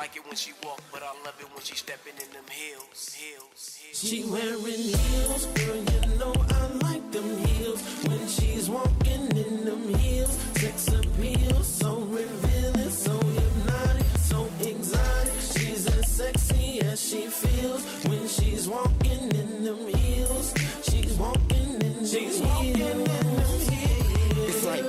like it when she walk, but I love it when she stepping in them heels. She wearing heels, girl, you know I like them heels. When she's walking in them heels, sex appeal, so revealing, so hypnotic, so exotic. She's as sexy as she feels when she's walking in them heels. She's walking in them heels. It's like,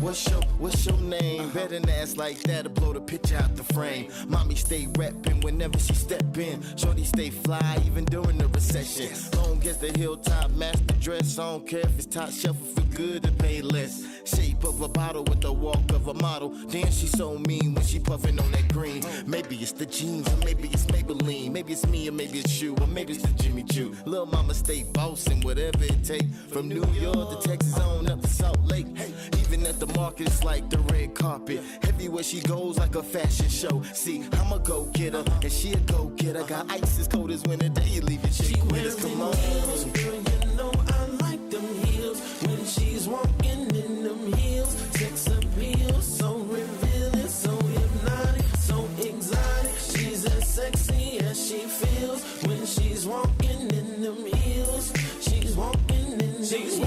what's your name? Better than ass like that to blow the picture out the frame. Mommy stay reppin' whenever she step in. Shorty stay fly even during the recession. Long as the hilltop master dress. I don't care if it's top shelf or feel good to pay less. Shape of a bottle with the walk of a model. Damn, she so mean when she puffin' on that green. Maybe it's the jeans or maybe it's Maybelline. Maybe it's me or maybe it's you or maybe it's the Jimmy Choo. Lil' mama stay bossin' whatever it take. From New York to Texas on up to Salt Lake. Even at the market it's like the red carpet. Everywhere she goes like a fashion show. See, I'm a go-getter and she a go-getter. Got ice as cold as winter day. You leave your chick with us, come on. Heels, girl, you know I like them heels. When she's walking in them heels, sex appeal, so revealing, so hypnotic, so exotic. She's as sexy as she feels when she's walking in them heels. She's walking in them heels.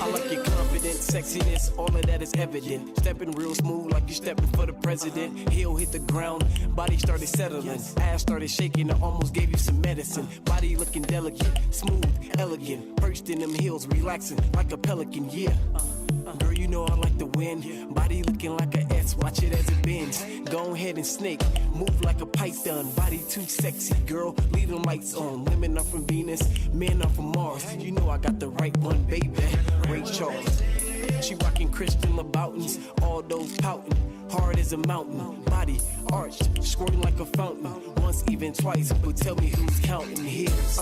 I like your confidence, sexiness, all of that is evident. Stepping real smooth like you stepping for the president. Heel hit the ground, body started settling. Ass started shaking, I almost gave you some medicine. Body looking delicate, smooth, elegant. Perched in them heels, relaxing like a pelican, yeah. Girl, you know I like the wind. Body looking like a S, watch it as it bends. Go ahead and snake, move like a python. Body too sexy, girl, leave them lights on. Women are from Venus, men are from Mars. You know I got the right one, baby. Ray Charles. She rockin' Christian Louboutins, all those pouting. Hard as a mountain, body arched, squirting like a fountain. Once, even twice, but tell me who's counting heels.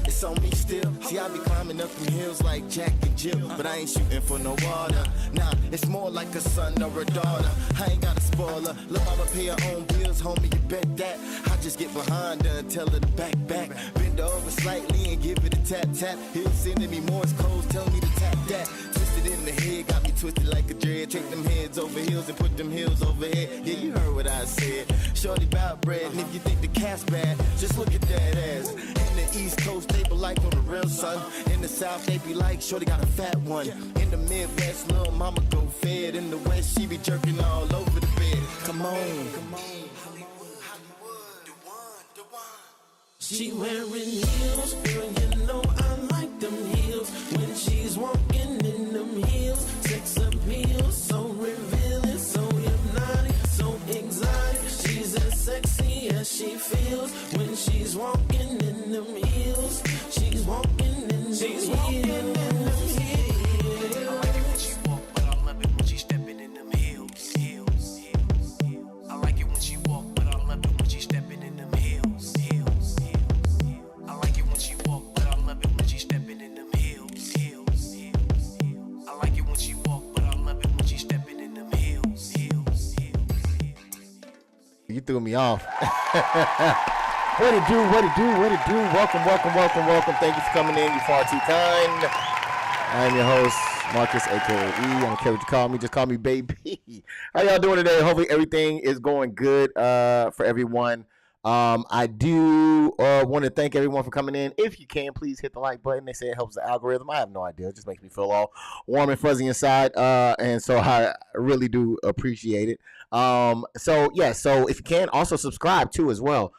It's on me still. See, I be climbing up them hills like Jack and Jill, but I ain't shooting for no water. Nah, it's more like a son or a daughter. I ain't got a spoiler. Lil' mama pay her own bills, homie, you bet that. I just get behind her and tell her to back. Bend over slightly and give it a tap. He'll sending me Morse codes, tell me to tap that. Twisted in the head, got me twisted like a dread. Take them heads over heels and put them heels over head. Yeah, you heard what I said. Shorty bout bread, and if you think the cat's bad, just look at that ass. In the East Coast, they be like on the real son. In the South, they be like, shorty got a fat one. In the Midwest, lil' mama go fed. In the West, she be jerking all over the bed. Come on. She wearing heels, girl, you know I like them heels. When she's walking in them heels, sex appeal, so revealing, so hypnotic, so exotic. She's as sexy as she feels when she's walking in them heels. She's walking in them heels. I like it when she walk, but I love it when she stepping in them heels. I like it when she walk, but I love it when she stepping in them heels. I like it when she walk, but I love it when she stepping in them heels. I like it when she walk, but I love it when she stepping in them heels. You threw me off. What it do? Welcome. Thank you for coming in. You're far too kind. I'm your host, Marcus, a.k.a. E. I don't care what you call me. Just call me baby. How y'all doing today? Hopefully everything is going good for everyone. I do want to thank everyone for coming in. If you can, please hit the like button. They say it helps the algorithm. I have no idea. It just makes me feel all warm and fuzzy inside. And so I really do appreciate it. So if you can, also subscribe too as well.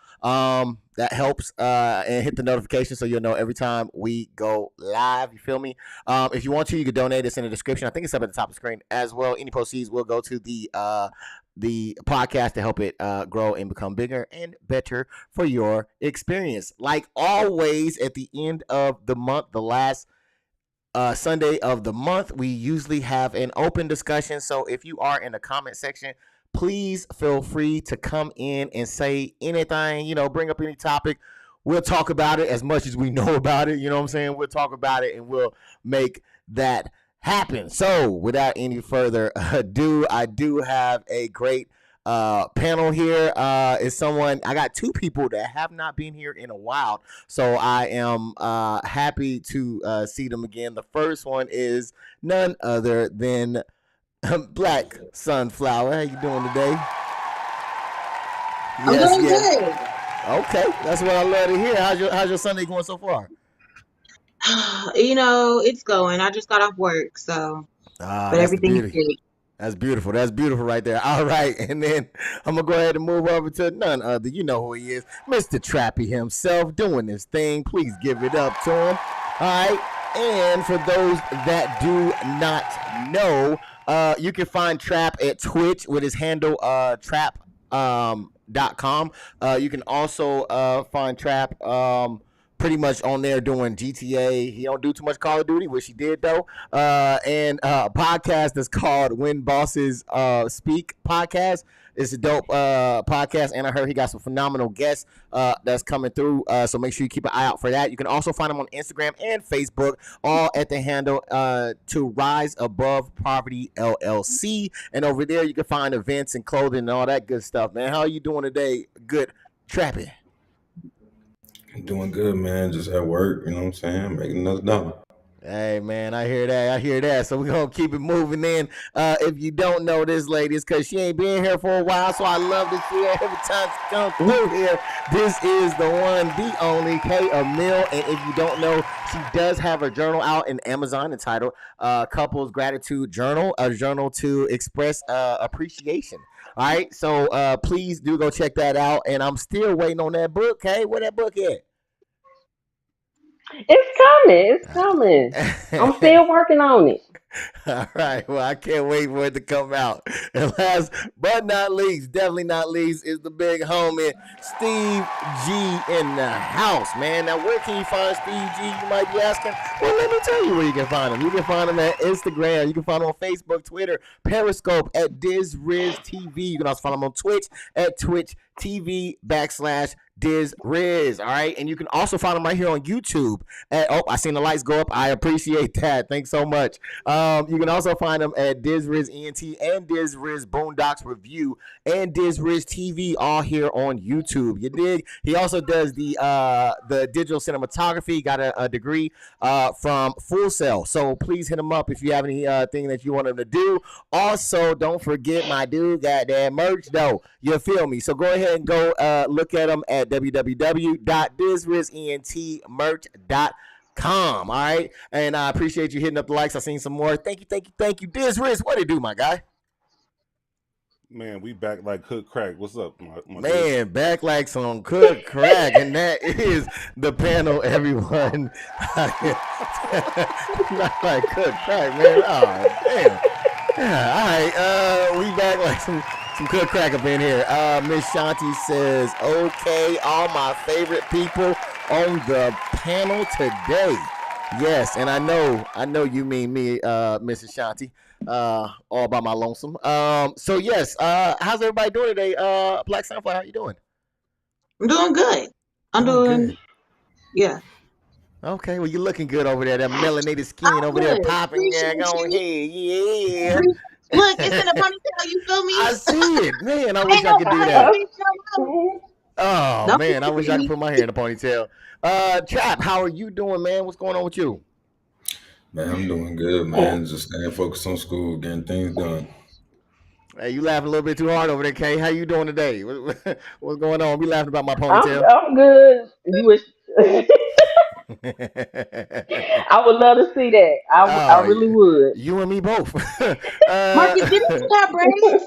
That helps, and hit the notification so you'll know every time we go live. You feel me? If you want to, you can donate. It's in the description. I think it's up at the top of the screen as well. Any proceeds will go to the podcast to help it grow and become bigger and better for your experience. Like always, at the end of the month, the last Sunday of the month, we usually have an open discussion. So if you are in the comment section, please feel free to come in and say anything, bring up any topic. We'll talk about it as much as we know about it. You know what I'm saying? We'll talk about it and we'll make that happen. So without any further ado, I do have a great panel here. I got two people that have not been here in a while. So I am happy to see them again. The first one is none other than Black Sunflower. How you doing today? I'm Yes, doing yes. good. Okay, that's what I love to hear. How's your Sunday going so far? It's going. I just got off work, so Ah, but that's the everything is beauty. good. That's beautiful. That's beautiful right there. All right, and then I'm gonna go ahead and move over to none other. You know who he is, Mr. Trappy himself, doing his thing. Please give it up to him. All right, and for those that do not know, you can find Trap at Twitch with his handle trap .com. You can also find Trap pretty much on there doing GTA. He don't do too much Call of Duty, which he did though. And a podcast that's called When Bosses Speak Podcast. It's a dope podcast, and I heard he got some phenomenal guests that's coming through. So make sure you keep an eye out for that. You can also find him on Instagram and Facebook, all at the handle To Rise Above Poverty LLC. And over there, you can find events and clothing and all that good stuff. Man, how are you doing today? Good, Trappy. Doing good, man. Just at work, you know what I'm saying? Making another dollar. Hey, man, I hear that. I hear that. So we're going to keep it moving in. If you don't know this lady, it's because she ain't been here for a while, so I love to see her every time she comes through here. This is the one, the only, AMIL. And if you don't know, she does have a journal out in Amazon entitled Couples Gratitude Journal, a journal to express appreciation. All right, so please do go check that out. And I'm still waiting on that book, Where that book It's coming. It's coming. I'm at? still working on it. All right. Well, I can't wait for it to come out. And last but not least, definitely not least, is the big homie, Steve G in the house, man. Now, where can you find Steve G? You might be asking. Well, let me tell you where you can find him. You can find him at Instagram. You can find him on Facebook, Twitter, Periscope at DizRizTV. You can also find him on Twitch at twitch.tv/DizRiz. All right. And you can also find him right here on YouTube. I seen the lights go up. I appreciate that. Thanks so much. You can also find them at DizRiz ENT and DizRiz Boondocks Review and DizRiz TV, all here on YouTube. You dig? He also does the digital cinematography. He got a degree from Full Sail. So please hit him up if you have anything that you want him to do. Also, don't forget my dude got that merch though. You feel me? So go ahead and go look at him at www.dizrizentmerch.com. All right, and I appreciate you hitting up the likes. I seen some more. Thank you. Diz Riz, what it do, my guy? Man, we back like cook crack. What's up, my Man, back like some cook crack, and that is the panel, everyone. Not like cook crack, man. Oh, damn. Yeah, all right, we back like some cook crack up in here. Miss Shanti says, okay, all my favorite people on the panel today. Yes, and I know you mean me, Mrs. Shanti, all by my lonesome. So yes, how's everybody doing today? Black Sunflower, how you doing? I'm doing good. I'm doing good. yeah. Okay, well, you're looking good over there. That melanated skin I'm over there good. popping. Yeah, Appreciate go you. ahead. Yeah. Look, it's in a ponytail. You feel me? I see it. Man, I Ain't wish I no could do ponytail. that. Mhm. Oh, Don't man, I wish I could me. put my hair in a ponytail. Trap, how are you doing, man? What's going on with you? Man, I'm doing good, man. Just staying focused on school, getting things done. Hey, you laughing a little bit too hard over there, Kay. How you doing today? What's going on? We laughing about my ponytail. I'm good. You wish I would love to see that. I Oh, really would. you and me both. Marcus, didn't you got braids?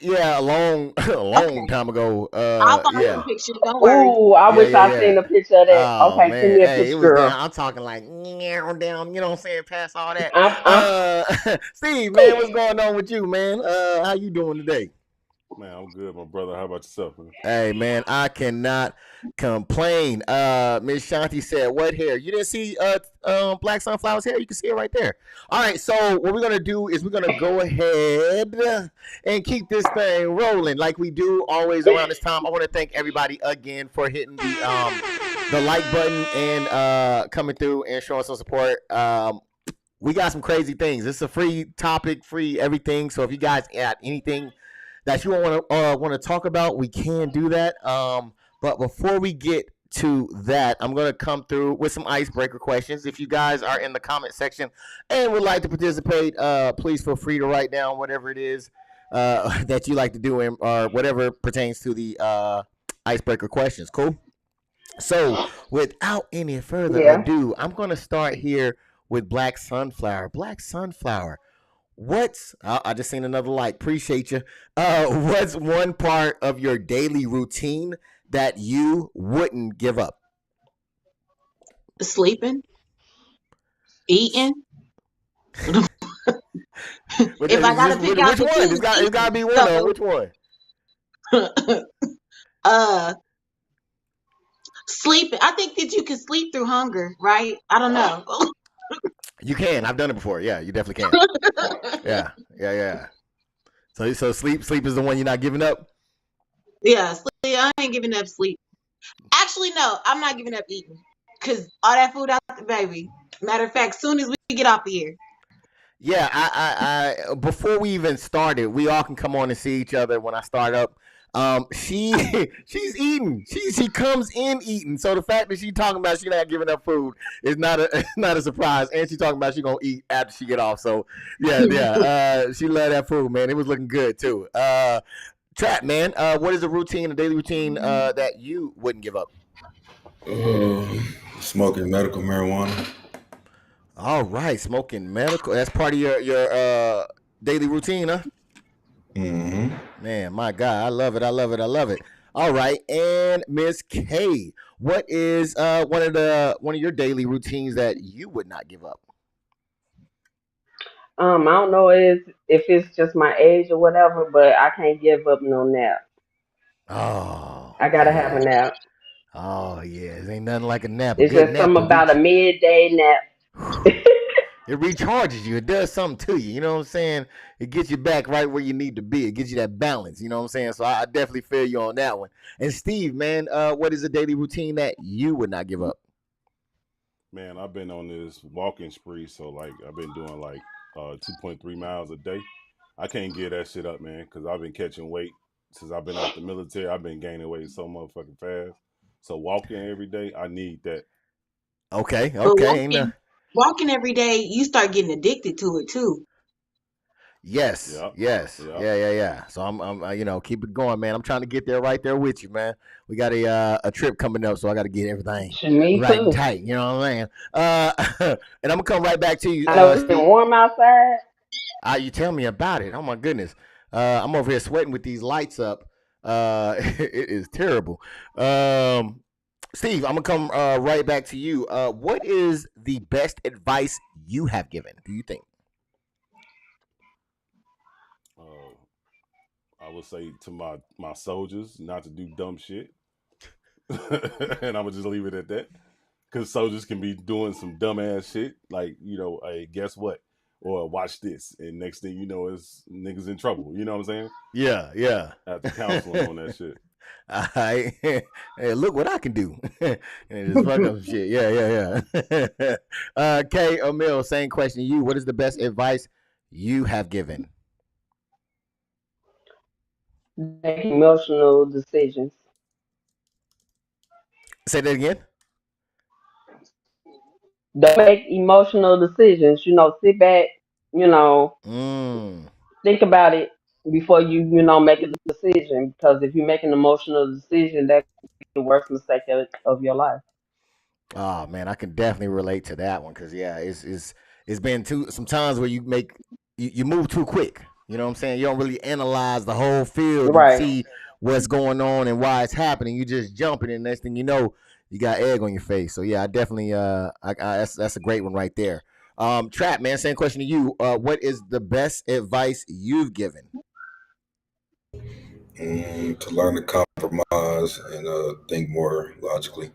Yeah, a long Okay. time ago. I'll find some Yeah. pictures. Don't worry. Ooh, I wish I Yeah. seen a picture of that. Oh Okay, send man, me a hey, it picture, was girl. down. I'm talking like down. You know what I'm saying? Past all that. I'm Steve, man, what's going on with you, man? How you doing today? Man, I'm good, my brother. How about yourself, man? Hey, man, I cannot complain. Miss Shanti said, "What hair? You didn't see Black Sunflower's hair? You can see it right there." All right, so what we're gonna do is we're gonna go ahead and keep this thing rolling like we do always around this time. I want to thank everybody again for hitting the like button and coming through and showing some support. We got some crazy things. It's a free topic, free everything. So if you guys got anything that you want to talk about, we can do that. But before we get to that, I'm going to come through with some icebreaker questions. If you guys are in the comment section and would like to participate, please feel free to write down whatever it is that you like to do, or whatever pertains to the icebreaker questions. Cool. So, without any further Yeah. ado, I'm gonna start here with Black Sunflower. Black Sunflower, what's I just seen another like. Appreciate you. What's one part of your daily routine that you wouldn't give up? Sleeping, eating. If I gotta pick out Which the one? two, It's got to be one of which one? uh, sleeping. I think that you can sleep through hunger, right? I don't know. You can. I've done it before. Yeah, you definitely can. Yeah. So sleep is the one you're not giving up. Yeah, sleep. I ain't giving up sleep. Actually, no, I'm not giving up eating because all that food out the baby. Matter of fact, soon as we get off of here. Yeah, I before we even started, we all can come on and see each other when I start up. She's eating. She comes in eating. So the fact that she's talking about she not giving up food is not a surprise. And she's talking about she gonna eat after she get off. So yeah. She love that food, man. It was looking good too. Trap, man. What is a daily routine that you wouldn't give up? Smoking medical marijuana. All right, smoking medical. That's part of your daily routine, huh? Mm-hmm. Man, my God, I love it. All right, and Miss K, what is one of your daily routines that you would not give up? I don't know if it's just my age or whatever, but I can't give up no nap. Oh, I gotta have a yeah. nap. Oh, yeah. It ain't nothing like a nap. A It's good just nap to something about a midday nap. it recharges you. It does something to you. You know what I'm saying? It gets you back right where you need to be. It gives you that balance. You know what I'm saying? So I definitely feel you on that one. And Steve, man, what is a daily routine that you would not give up? Man, I've been on this walking spree, so like I've been doing like 2.3 miles a day. I can't get that shit up, man, because I've been catching weight since I've been out the military. I've been gaining weight so motherfucking fast. So walking every day, I need that. Okay. But Ain't walking every day, you start getting addicted to it too. Yes. Yep. Yeah. So I'm keep it going, man. I'm trying to get there right there with you, man. We got a trip coming up, so I got to get everything Me right and too. tight. You know what I'm saying? And I'm gonna come right back to you, I know it's been Steve. warm outside. You tell me about it. Oh my goodness. I'm over here sweating with these lights up. It is terrible. Steve, I'm gonna come right back to you. What is the best advice you have given? Do you think? I would say to my soldiers not to do dumb shit, and I would just leave it at that. Because soldiers can be doing some dumbass shit, like hey, guess what? Or watch this, and next thing you know, is niggas in trouble. You know what I'm saying? Yeah. I have to counsel them on that shit. Hey, look what I can do. And just fuck up shit. Yeah. Kay Emil, same question to you. What is the best advice you have given? Make emotional decisions. Say that again. Don't make emotional decisions. Sit back. Mm. Think about it before you make a decision. Because if you make an emotional decision, that could be the worst mistake of your life. Oh man, I can definitely relate to that one because it's been some times where you move too quick. You know what I'm saying? You don't really analyze the whole field and Right. see what's going on and why it's happening. You just jumping, and next thing you know, you got egg on your face. So yeah, I definitely that's a great one right there. Trap, man, same question to you. What is the best advice you've given? To learn to compromise and think more logically.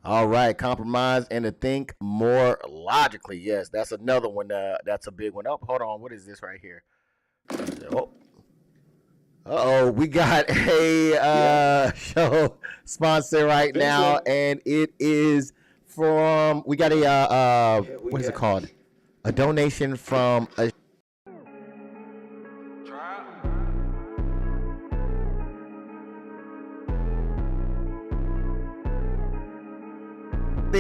All right, compromise and to think more logically. Yes, that's another one. That's a big one. Oh, hold on. What is this right here? We got a show sponsor right now, and it is from. We got a what is it called? A donation from a.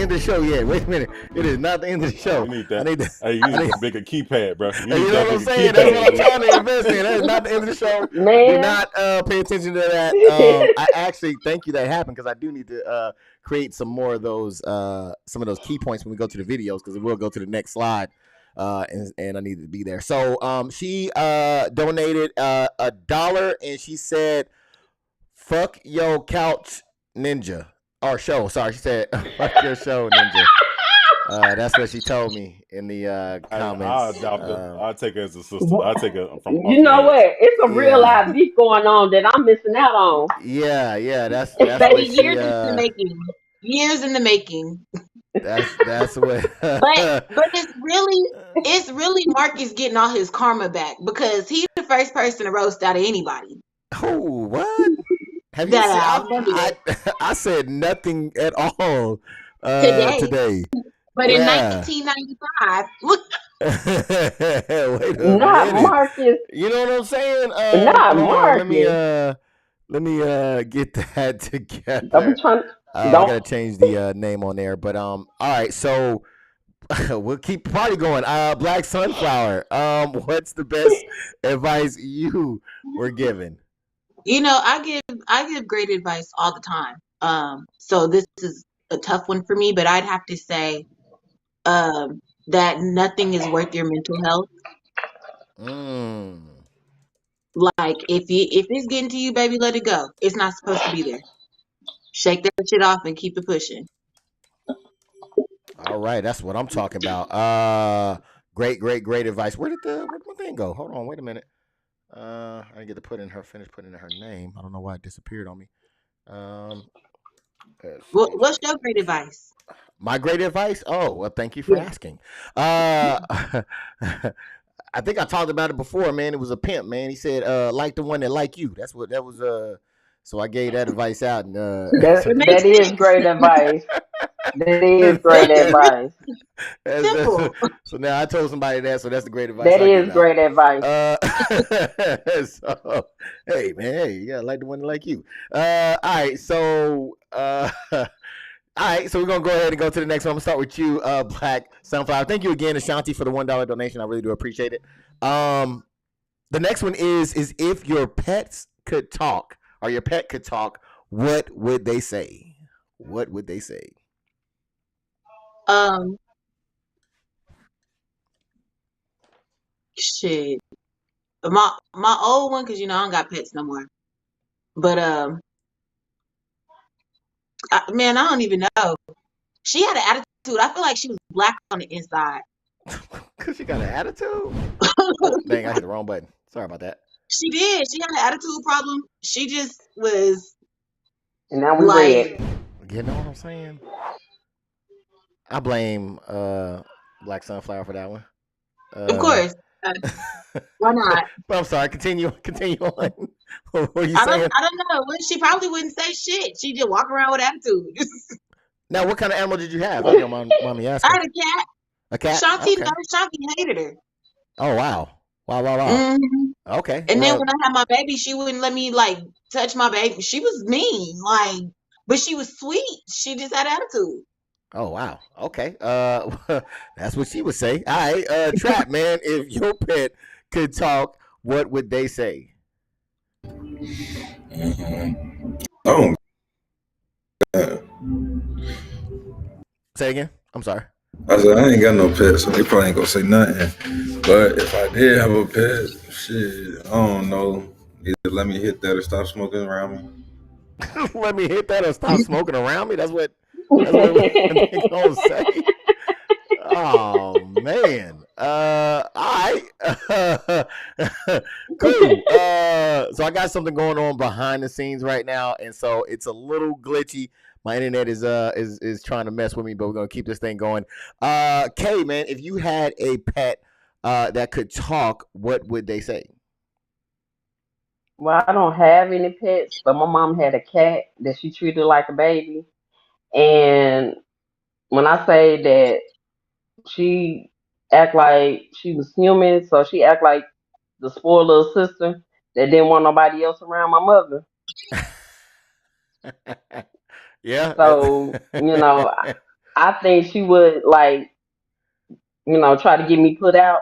end of the show yet. Wait a minute. It is not the end of the show. You need that. I need to, Hey, you need to make a keypad, bro. you know what I'm saying? That's what I'm trying to invest in. That is not the end of the show. Man. Do not pay attention to that. I actually thank you that happened because I do need to create some more of those, some of those key points when we go to the videos because we'll go to the next slide. And I need to be there. So she donated $1 and she said, "Fuck your couch, ninja." Or show. Sorry, she said, "Fuck your show, ninja." That's what she told me in the comments. I'll adopt her. I'll take her as a sister. I'll take her from. You know what? It's a real live beef going on that I'm missing out on. Yeah. That's Baby, what she. years in the making. Years in the making. That's what. But it's really Marcus getting all his karma back because he's the first person to roast out of anybody. Oh, what? Have you seen? I said nothing at all today. But in 1995, look. Wait a not minute. Marcus. You know what I'm saying? Not Marcus. Let me get that together. I'm trying. I gotta change the name on there, but all right. So we'll keep the party going. Black Sunflower. What's the best advice you were given? You know, I give great advice all the time. So this is a tough one for me, but I'd have to say, that nothing is worth your mental health. Like if it's getting to you, baby, let it go. It's not supposed to be there. Shake that shit off and keep it pushing. All right, that's what I'm talking about. Great advice. Where'd my thing go? Hold on, wait a minute. I didn't get to finish putting in her name. I don't know why it disappeared on me. What's your great advice? My great advice? Oh, well, thank you for asking. I think I talked about it before, man. It was a pimp, man. He said, like the one that like you. That was. So I gave that advice out. And, that is great advice. That is great advice. Simple. So now I told somebody that, so that's the great advice. That is great advice. So, hey, man, you gotta like the one that like you. All right, so we're gonna go ahead and go to the next one. I'm gonna start with you, Black Sunflower. Thank you again, Ashanti, for the $1 donation. I really do appreciate it. The next one is if your pets could talk, or your pet could talk, what would they say? What would they say? Shit. My old one, because I don't got pets no more. But man, I don't even know. She had an attitude. I feel like she was black on the inside. Cause she got an attitude. Oh, dang, I hit the wrong button. Sorry about that. She did. She had an attitude problem. She just was. And now we read. You know what I'm saying? I blame Black Sunflower for that one. Of course. Why not? But I'm sorry. Continue on. What were you saying? I don't know. She probably wouldn't say shit. She just walk around with attitude. Now, what kind of animal did you have? I don't mind me asking. I had a cat. A cat? Shanti, Okay. Shanti hated her. Oh, wow. Wow. Mm-hmm. Okay. And then when I had my baby, she wouldn't let me touch my baby. She was mean, but she was sweet. She just had attitude. Oh, wow. Okay. That's what she would say. All right. Trap, man, if your pet could talk, what would they say? Oh. Say again? I'm sorry. I said, I ain't got no pet, so they probably ain't gonna say nothing. But if I did have a pet, shit, I don't know. Either let me hit that or stop smoking around me. Let me hit that or stop smoking around me? That's what they gonna say. Oh, man. All right. Cool. So I got something going on behind the scenes right now, and so it's a little glitchy. My internet is trying to mess with me, but we're gonna keep this thing going. Kay, man, if you had a pet that could talk, what would they say? Well, I don't have any pets, but my mom had a cat that she treated like a baby. And when I say that she act like she was human, so she act like the spoiled little sister that didn't want nobody else around my mother. Yeah. So, I think she would try to get me put out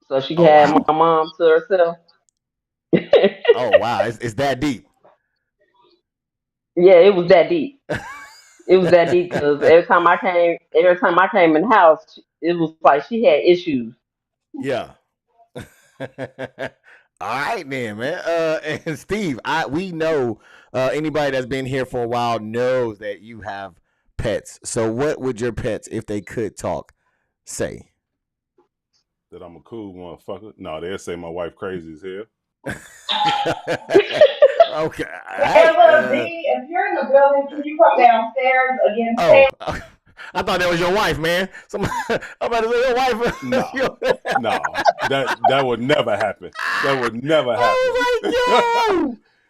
so she could Oh have wow. my mom to herself. Oh wow. It's that deep. Yeah, it was that deep. It was that deep because every time I came in the house, it was like she had issues. Yeah. All right then, man. And Steve, we know anybody that's been here for a while knows that you have pets. So what would your pets, if they could talk, say? That I'm a cool motherfucker. No, they'll say my wife crazy as hell. Okay. All right. Angela D, if you're in the building, can you come downstairs again? Oh, I thought that was your wife, man. I'm about to say your wife. No, no, that would never happen. That would never happen. I was like,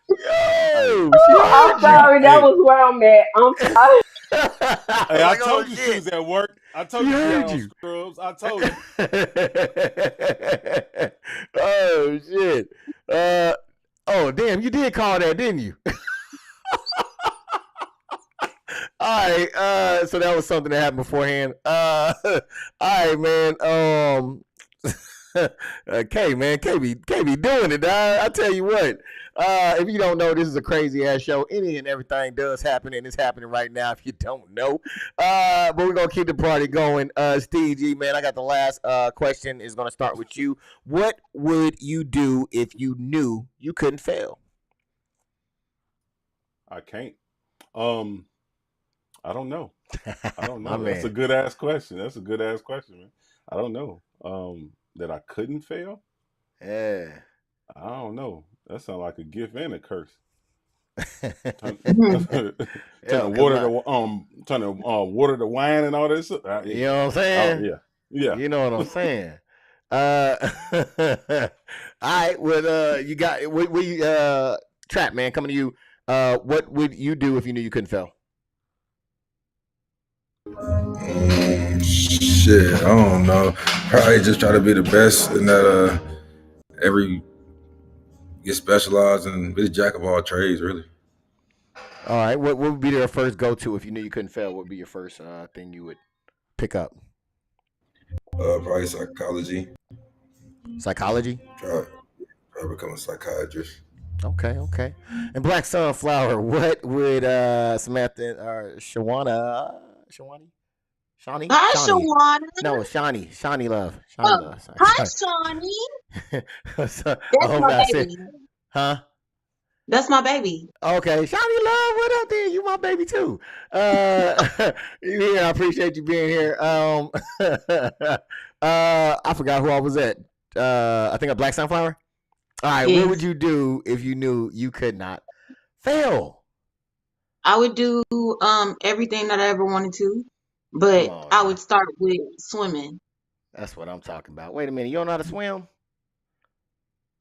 yo, she I'm heard you. sorry, that Hey, was where I'm at. I'm sorry. hey, I Like, oh told you she shit, was at work. I told she you she had heard on you. scrubs. I told you. Oh shit. Oh damn, you did call that, didn't you? All right. So that was something that happened beforehand. All right, man. K be doing it, dog. I tell you what. If you don't know, this is a crazy ass show. Any and everything does happen, and it's happening right now. If you don't know, but we're gonna keep the party going. Steve G, man, I got the last question. Is gonna start with you. What would you do if you knew you couldn't fail? I can't. I don't know. I don't My know. That's a man. good ass question. That's a good ass question, man. I don't know. That I couldn't fail. Yeah. I don't know. That sounds like a gift and a curse. Turn, Yeah, turning water to wine and all this. Yeah. you know what I'm Oh saying? yeah. You know what I'm saying? All right. Well, you got Trap man coming to you. What would you do if you knew you couldn't fail? Shit, I don't know. Probably just try to be the best in that every get specialized and be the jack of all trades, really. All right. What would be your first go to if you knew you couldn't fail? What would be your first thing you would pick up? Probably psychology. Psychology. Try become a psychiatrist. Okay. And Black Sunflower, what would Samantha or Shawani? Hi, Shawnee. Shawana. No, Shawnee love. Oh, Shawnee love. hi, Shawnee. So, I That's hope my I said, baby. huh? That's my baby. Okay, Shawnee love, what up there? You my baby too. You here? I appreciate you being here. I forgot who I was at. I think a Black Sunflower. All right, what would Yes. you do if you knew you could not fail? I would do everything that I ever wanted to, Come but on I now. would start with swimming. That's what I'm talking about. Wait a minute, you don't know how to swim?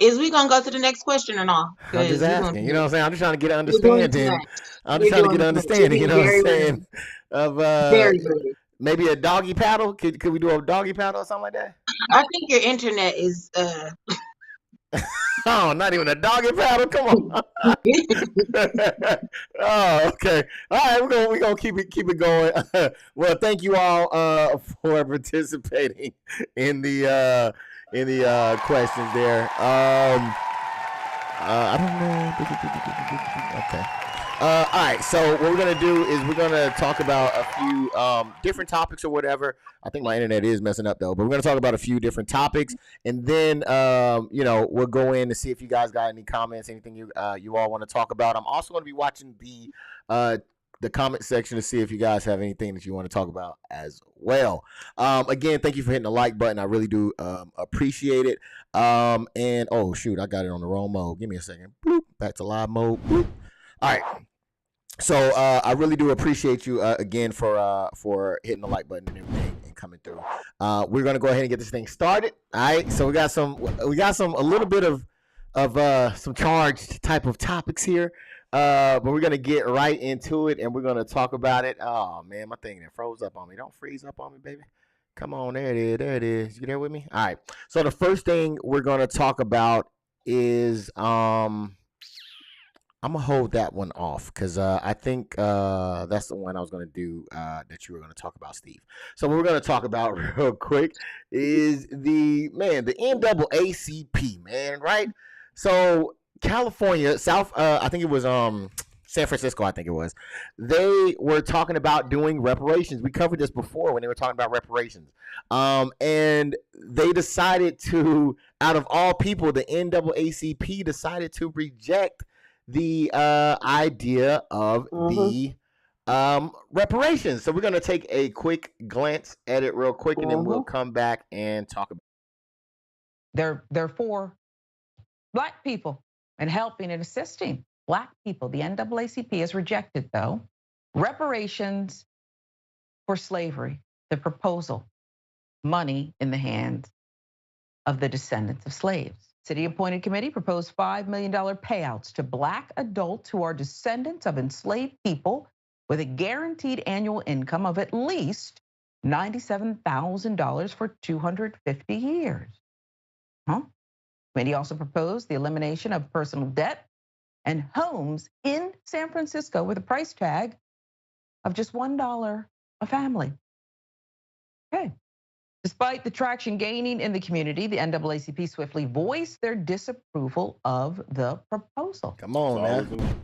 Is we gonna go to the next question or not? I'm just Because you're doing asking. too You know what much. I'm saying? I'm just trying to get an You're doing too understanding. much. I'm just You're trying to get doing an too much. You're understanding, you being know what I'm very saying? rude. Of Very rude. maybe a doggy paddle. Could we do a doggy paddle or something like that? I think your internet is Oh, not even a doggy paddle. Come on. Oh, okay. All right, we're gonna keep it going. Well, thank you all for participating in the questions there. I don't know. Okay. All right. So what we're gonna do is we're gonna talk about a few different topics or whatever. I think my internet is messing up though, but we're gonna talk about a few different topics, and then we'll go in and see if you guys got any comments, anything you all want to talk about. I'm also gonna be watching the comment section to see if you guys have anything that you want to talk about as well. Again, thank you for hitting the like button. I really do appreciate it. And oh shoot, I got it on the wrong mode. Give me a second. Bloop, back to live mode. Bloop. All right. So I really do appreciate you again for hitting the like button and everything and coming through. We're gonna go ahead and get this thing started. All right. So we got a little bit of some charged type of topics here. But we're gonna get right into it and we're gonna talk about it. Oh man, my thing that froze up on me. Don't freeze up on me, baby. Come on, there it is. There it is. You there with me? All right. So the first thing we're gonna talk about is I'm gonna hold that one off because I think that's the one I was gonna do that you were gonna talk about, Steve. So what we're gonna talk about real quick is the NAACP, man, right? So California, South, I think it was San Francisco, I think it was. They were talking about doing reparations. We covered this before when they were talking about reparations, and they decided to, out of all people, the NAACP decided to reject the idea of Mhm. the reparations. So we're going to take a quick glance at it real quick, and then we'll Mhm. come back and talk about They're for Black people and helping and assisting Black people. The NAACP has rejected, though, reparations for slavery, the proposal, money in the hands of the descendants of slaves. City appointed committee proposed $5 million payouts to Black adults who are descendants of enslaved people with a guaranteed annual income of at least $97,000 for 250 years. Committee also proposed the elimination of personal debt and homes in San Francisco with a price tag of just $1 a family. Okay. Despite the traction gaining in the community, the NAACP swiftly voiced their disapproval of the proposal. Come on now. Solid.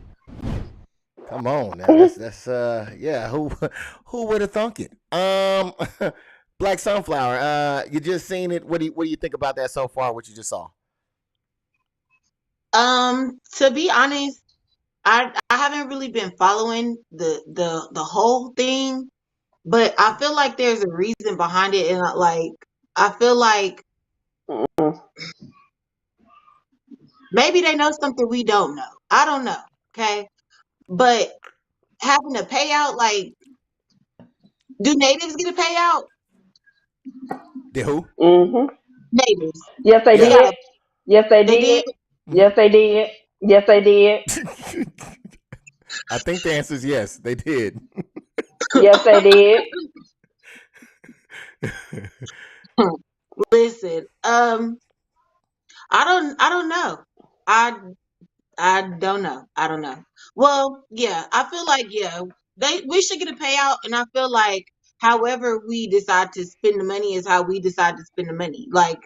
Come on now. That's yeah, who would have thunk it? Black Sunflower, you just seen it. What do you think about that so far, what you just saw? To be honest, I haven't really been following the whole thing, but I feel like there's a reason behind it, and like I feel like Mhm. maybe they know something we don't know. I don't know. Okay, but having a payout, like, do natives get a payout? The who? Mhm. Natives, Yes, they they Yeah. got did. a Yes, they they did. did. Yes, they did. Yes, they did. I think the answer is yes, they did. Yes, they did. Listen, I don't know. I I don't know. I don't know. Well, yeah, I feel like yeah, we should get a payout, and I feel like however we decide to spend the money is how we decide to spend the money. Like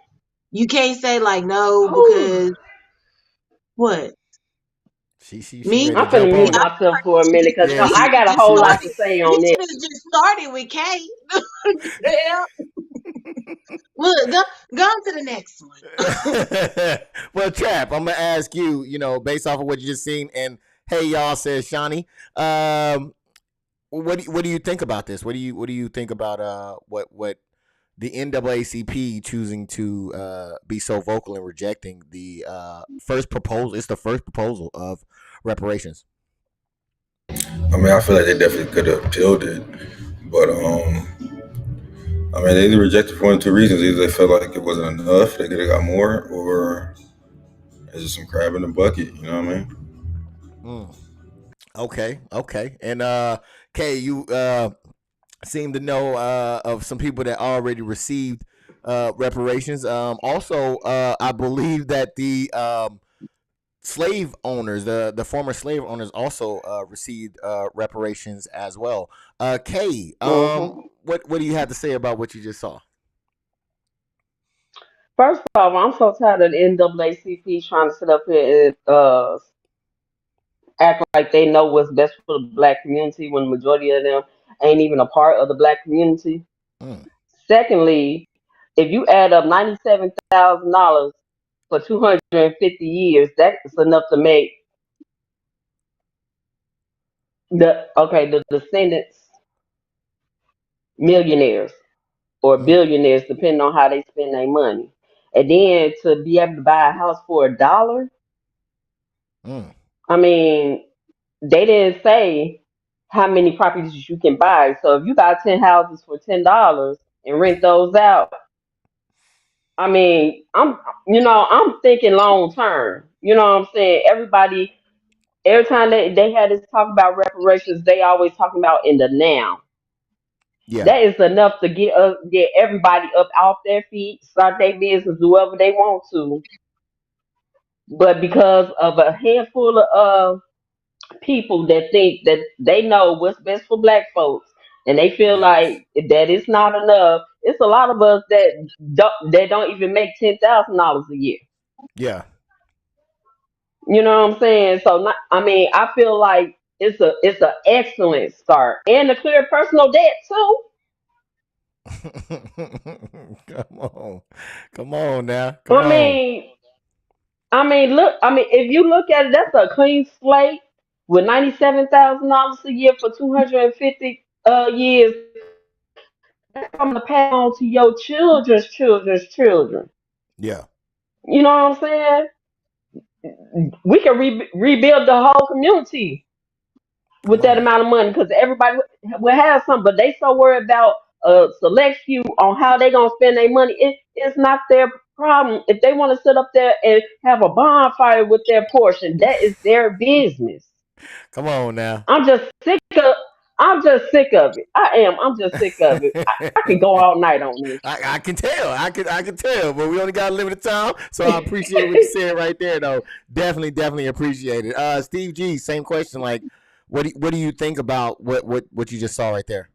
you can't say like no Whew. because what She me? ready to I'm jump finna on mute it. myself for a minute because Yeah, You I she should got have a just whole lot to started. say You on this. should have just started with K. Yeah. Look, go on to the next one. well, Trap, I'm gonna ask you, based off of what you just seen, and hey, y'all, says Shawnee. What do you think about this? What do you think about what the NAACP choosing to be so vocal in rejecting the first proposal? It's the first proposal of reparations. I mean, I feel like they definitely could have appealed it, but I mean, they rejected for one of two reasons: either they felt like it wasn't enough, they could have got more, or it's just some crab in the bucket. You know what I mean? Mm. Okay. And Kay, you seem to know of some people that already received reparations. Also, I believe that the slave owners, the former slave owners, also received reparations as well. Kay, Hmm. what do you have to say about what you just saw? First of all, I'm so tired of the NAACP trying to sit up here and act like they know what's best for the black community when the majority of them ain't even a part of the black community. Mm, Secondly, if you add up $97,000 for 250 years, that's enough to make the descendants millionaires or mm, billionaires, depending on how they spend their money. And then to be able to buy a house for $1, mm. I mean, they didn't say how many properties you can buy. So if you buy 10 houses for $10 and rent those out, I mean, I'm thinking long term. You know what I'm saying? Every time they had this talk about reparations, they always talking about in the now. Yeah, That is enough to get everybody up off their feet, start their business, do whatever they want to. But because of a handful of people that think that they know what's best for black folks, and they feel Yes. like that it's not enough. It's a lot of us that don't even make $10,000 a year. Yeah. You know what I'm saying? So, I feel like it's an excellent start, and to clear personal debt too. Come on. Come on now. Come I on. mean, look. If you look at it, that's a clean slate with $97,000 a year for 250 years. That's going to pass on to your children's children's children. Yeah. You know what I'm saying? We can rebuild the whole community with Come that on. amount of money because everybody will have some, but they so worried about a select few on how they gonna spend their money. It's not their problem. If they want to sit up there and have a bonfire with their portion, that is their business. Come on now. I'm just sick of. I'm just sick of it. I am. I'm just sick of it. I can go all night on this. I can tell. I can tell, but we only got a limited time, so I appreciate what you said right there, though. Definitely appreciate it. Steve G, same question. Like, what do you think about what you just saw right there?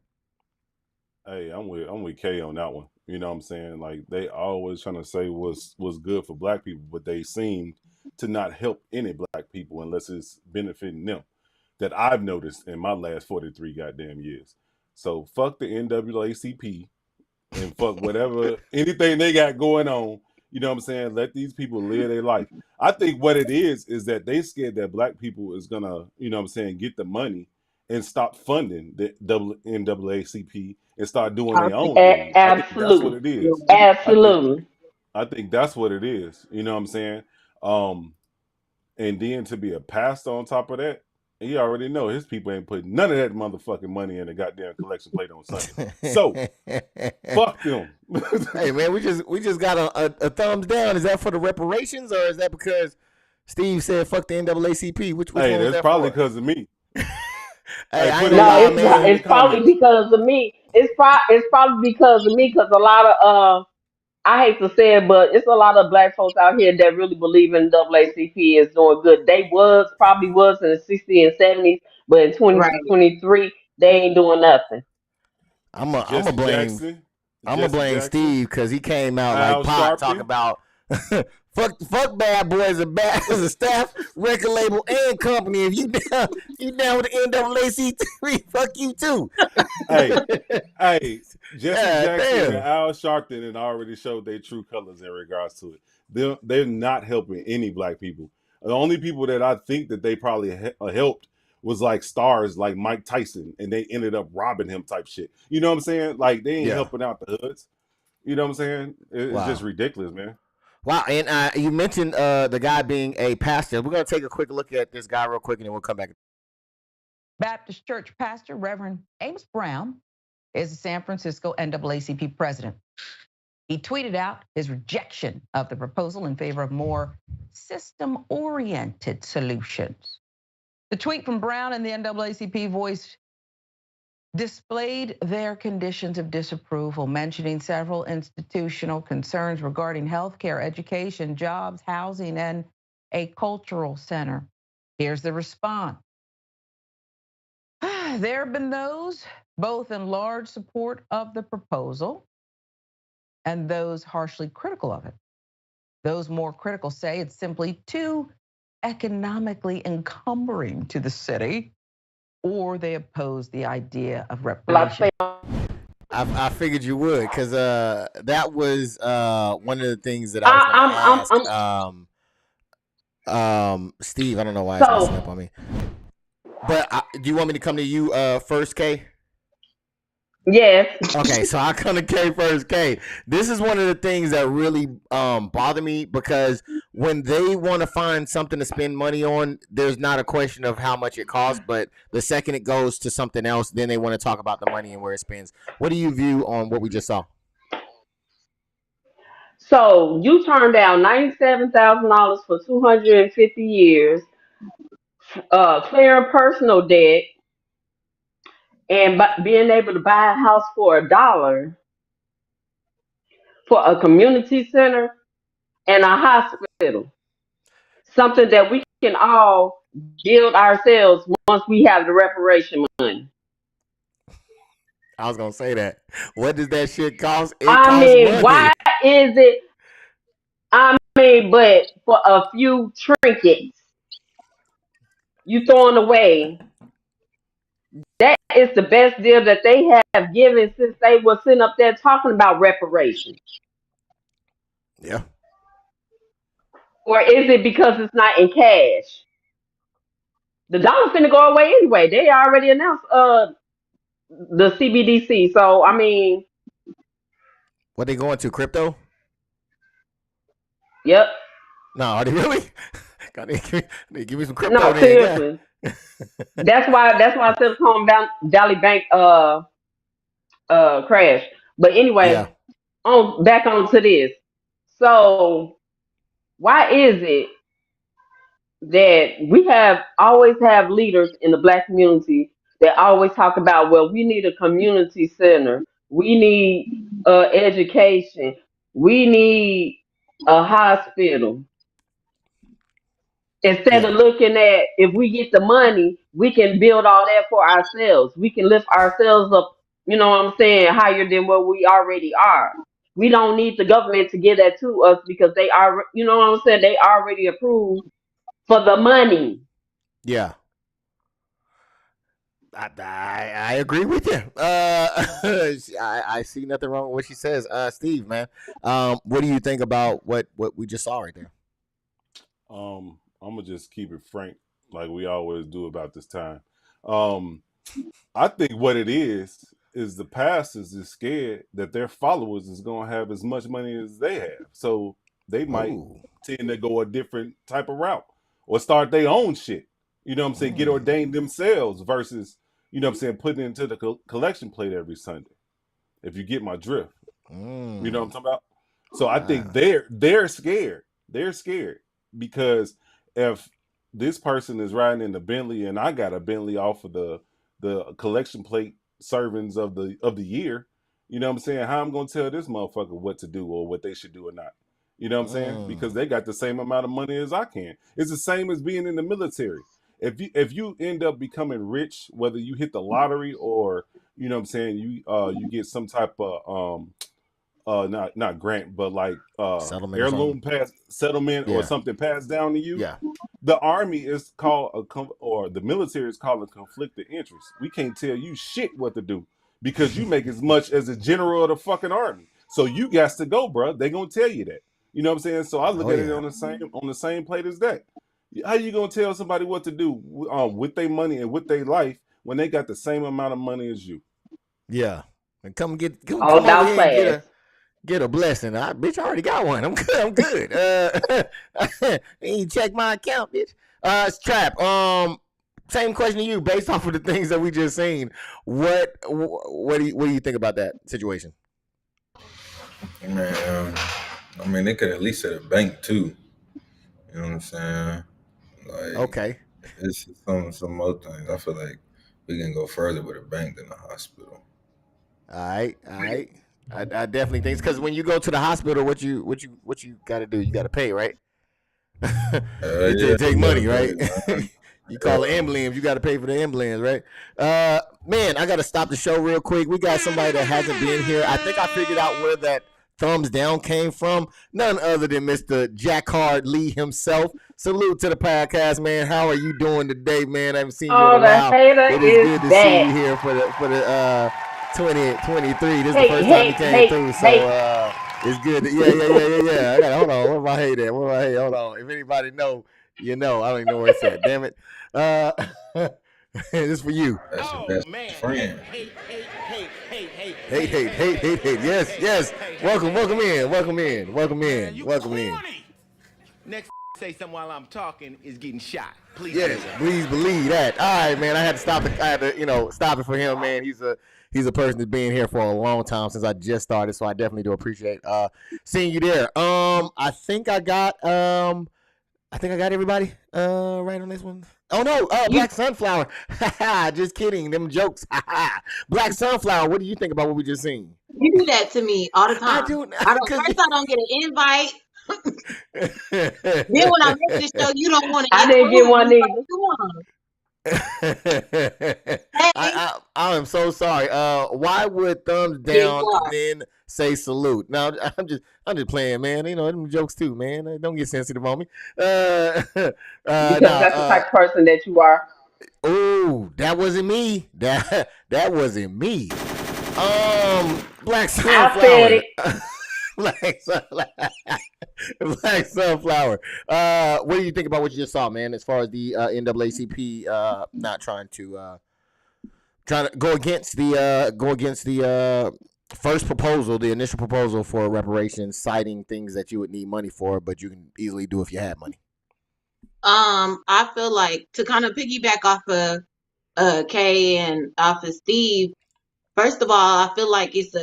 Hey, I'm with Kay on that one. You know what I'm saying? Like they always trying to say what's good for black people, but they seem to not help any black people unless it's benefiting them. That I've noticed in my last 43 goddamn years. So fuck the NAACP and fuck whatever anything they got going on. You know what I'm saying? Let these people live their life. I think what it is that they scared that black people is gonna, you know what I'm saying, get the money and stop funding the NAACP and start doing their own thing. I think that's what Absolutely, it is. I think absolutely. I think that's what it is. You know what I'm saying? And then to be a pastor on top of that, he already know his people ain't putting none of that motherfucking money in the goddamn collection plate on Sunday. So fuck them. Hey man, we just got a thumbs down. Is that for the reparations, or is that because Steve said fuck the NAACP? Which Hey, one was that's that probably for? because of me. Hey, Hey, I put ain't it gonna No, in lie, the it's put it not. in man. the It's probably comments. because of me. It's probably because of me. Because I hate to say it, but it's a lot of black folks out here that really believe in NAACP is doing good. They probably was in the 60s and 70s, but in Right. 2023 they ain't doing nothing. I'm a I'm a Jesse blame Jackson, I'm gonna blame Steve because he came out like Al Pot talking Sharpton. about fuck Bad Boys as a staff, record label, and company. If you down with the NAACP, fuck you too. Hey, hey, Jesse God Jackson and damn. Al Sharpton had already showed their true colors in regards to it. They're not helping any black people. The only people that I think that they probably helped was like stars like Mike Tyson, and they ended up robbing him type shit. You know what I'm saying? Like they ain't Yeah. helping out the hoods. You know what I'm saying? It's just Wow. ridiculous, man. Wow. And you mentioned the guy being a pastor. We're gonna take a quick look at this guy real quick, and then we'll come back. Baptist Church pastor Reverend Amos Brown is the San Francisco NAACP president. He tweeted out his rejection of the proposal in favor of more system-oriented solutions. The tweet from Brown and the NAACP voiced displayed their conditions of disapproval, mentioning several institutional concerns regarding healthcare, education, jobs, housing, and a cultural center. Here's the response. There have been those both in large support of the proposal and those harshly critical of it. Those more critical say it's simply too economically encumbering to the city, or they oppose the idea of reparations. I figured you would, because that was one of the things that I was gonna I, ask. I'm Steve, I don't know why it's messing up so on me. But do you want me to come to you first, Kay? yes. Okay, so I come to Kay first. Kay, this is one of the things that really bother me, because when they want to find something to spend money on, there's not a question of how much it costs, but the second it goes to something else, then they want to talk about the money and where it spends. What do you view on what we just saw? So you turned down $97,000 for 250 years, clearing personal debt, and being able to buy a house for $1 for a community center and a hospital. Something that we can all build ourselves once we have the reparation money. I was gonna say that. What does that shit cost? It I costs mean, money. why is it? I mean, but for a few trinkets you throwing away, that is the best deal that they have given since they were sitting up there talking about reparations. Yeah. Or is it because it's not in cash? The dollar's finna go away anyway. They already announced the CBDC. So I mean, What they going to? Crypto? yep. No, are they really? God, they give me some crypto No, then. seriously. That's why Silicon Valley Bank crashed. But Yeah. anyway, back on to this. So why is it that we always have leaders in the black community that always talk about, well, we need a community center, we need education, we need a hospital, instead Yeah. of looking at, if we get the money, we can build all that for ourselves, we can lift ourselves up, you know what I'm saying, higher than what we already are. We don't need the government to give that to us because they are, you know what I'm saying, they already approved for the money. Yeah. I agree with you. I see nothing wrong with what she says. Steve, man, what do you think about what we just saw right there? I'm gonna just keep it frank, like we always do about this time. I think what it is the pastors is scared that their followers is gonna have as much money as they have, so they might tend to go a different type of route or start their own shit. You know what I'm saying? Get ordained themselves versus, you know what I'm saying, putting it into the collection plate every Sunday. If you get my drift, you know what I'm talking about. So I think they're scared. They're scared because if this person is riding in the Bentley and I got a Bentley off of the collection plate servings of the year, you know what I'm saying? How I'm gonna tell this motherfucker what to do or what they should do or not? You know what I'm saying? Because they got the same amount of money as I can. It's the same as being in the military. If you end up becoming rich, whether you hit the lottery or, you know what I'm saying, you get some type of not grant, but like Settlement or heirloom pass settlement or Yeah. something passed down to you. Yeah. The army is called or the military is called a conflict of interest. We can't tell you shit what to do because you make as much as a general of the fucking army. So you got to go, bro. They gonna tell you that. You know what I'm saying? So I look at it on the same plate as that. How you gonna tell somebody what to do with their money and with their life when they got the same amount of money as you? Yeah. And come All over about here and class. get a blessing. Bitch, I already got one. I'm good. You check my account, bitch. Trap. Same question to you, based off of the things that we just seen. What do you think about that situation? Man, I mean, they could at least at a bank too. You know what I'm saying? Like, Okay. it's some other things. I feel like we can go further with a bank than a hospital. All right. I definitely think, because when you go to the hospital, what you got to do? You got to pay, right? It take money, right? You call an ambulance, you got to pay for the ambulance, right? Man, I got to stop the show real quick. We got somebody that hasn't been here. I think I figured out where that thumbs down came from. None other than Mr. Jack Hard Lee himself. Salute to the podcast, man. How are you doing today, man? I haven't seen you in a Oh, the while. hater It is good to see you back. here for the 2023. This is the first time you came through, so it's good. Yeah. I got hold on. Where my hate at? Where my hate? Hold on. If anybody know, you know. I don't even know where it's at. Damn it. This is for you. That's your best friend. Hate. Yes. Welcome in. Next say something while I'm talking is getting shot. Please. Yes, please believe that. All right, man. I had to stop it. Stop it for him, man. He's a person that's been here for a long time since I just started, so I definitely do appreciate seeing you there. I think I got everybody right on this one. Oh no, Black Sunflower. Just kidding. Them jokes. Black Sunflower. What do you think about what we just seen? You do that to me all the time. I do. I don't get an invite. Then when I make this show, you don't want to I didn't get include one me. Like, either. come on. I, Hey, I am so sorry. Why would thumbs yes, down you are. then say salute? Now I'm just playing, man. You know them jokes too, man. Don't get sensitive on me. Because Now, that's the type of person that you are. oh, that wasn't me. That wasn't me. Black I said sunflower. it. Black sunflower. Black sunflower. What do you think about what you just saw, man? As far as the NAACP not trying to go against the first proposal, the initial proposal for reparations, citing things that you would need money for, but you can easily do if you had money. I feel like to kind of piggyback off of Kay and off of Steve. First of all, I feel like if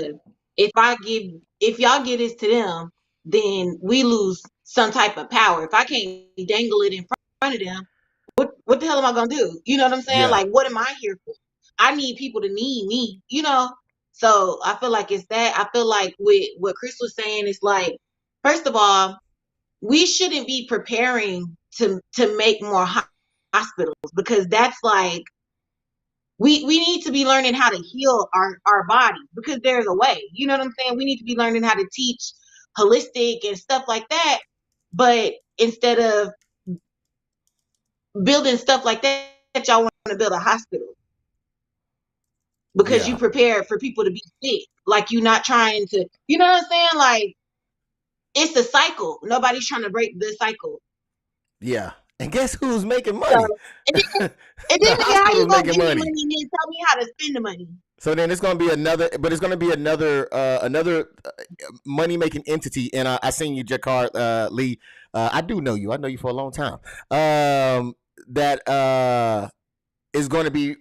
y'all give this to them, then we lose some type of power. If I can't dangle it in front of them, what the hell am I gonna do? You know what I'm saying? Yeah, Like, what am I here for? I need people to need me, you know? So I feel like it's that. I feel like with what Chris was saying, it's like, first of all, we shouldn't be preparing to make more hospitals, because that's like we need to be learning how to heal our body, because there's a way. You know what I'm saying? We need to be learning how to teach holistic and stuff like that. But instead of building stuff like that, y'all want to build a hospital because you yeah, prepare for people to be sick. Like, you're not trying to, you know what I'm saying? Like, it's a cycle. Nobody's trying to break the cycle. yeah. And guess who's making So, money? and then The nigga, how you hospital's gonna making give me money. money and then tell me how to spend the money? So then it's going to be another money making entity. And I seen you, Jakar Lee. I do know you. I know you for a long time. That is going to be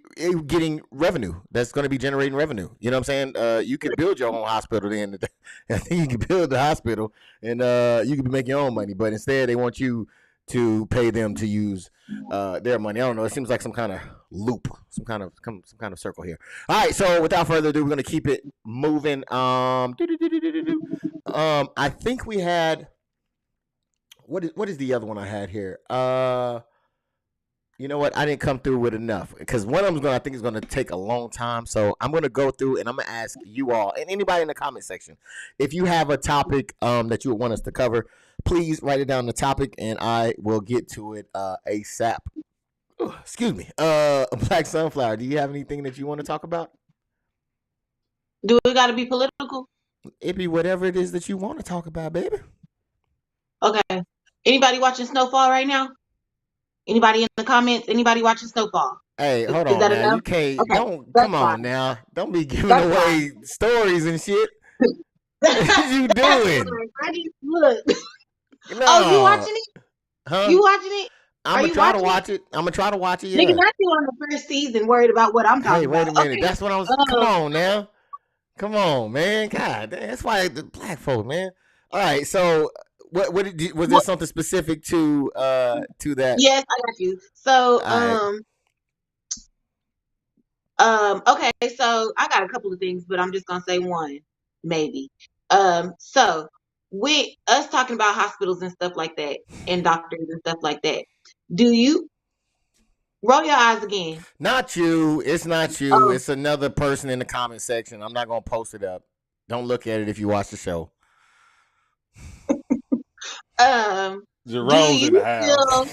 getting revenue. That's going to be generating revenue. You know what I'm saying? You could build your own hospital. Then I think you can build the hospital, and you can be making your own money. But instead, they want you to pay them to use their money. I don't know. It seems like some kind of loop, some kind of circle here. All right. So without further ado, we're going to keep it moving. I think we had what is the other one I had here? You know what? I didn't come through with enough because one of them I think is going to take a long time. So I'm going to go through and I'm going to ask you all and anybody in the comment section if you have a topic that you would want us to cover. Please write it down in the topic and I will get to it ASAP. Ooh, excuse me. Black Sunflower, do you have anything that you want to talk about? Do it got to be political? It be whatever it is that you want to talk about, baby. Okay. Anybody watching Snowfall right now? Anybody in the comments? Anybody watching Snowfall? Hey, hold Is on that now. You enough? can't. Okay, Don't that's come on fine. now. Don't be giving That's away stories and shit. What you That's doing? fine. I just look. Oh, you No, watching it? huh? You watching it? I'm Are gonna you try to watching it? watch it. I'm gonna try to watch it. Nigga, Yeah. not you on the first season worried about what I'm Hey, talking wait about. a minute. Okay. That's what I was. Come on now. Come on, man. God, that's why the black folk, man. All right. So, was there What? something specific to that? Yes, I got you. So, All right. okay, so I got a couple of things, but I'm just gonna say one, maybe. So with us talking about hospitals and stuff like that, and doctors and stuff like that, do you roll your eyes again? Not you. It's not you. Oh, It's another person in the comment section. I'm not gonna post it up. Don't look at it if you watch the show. do Jerome's in the you house. feel?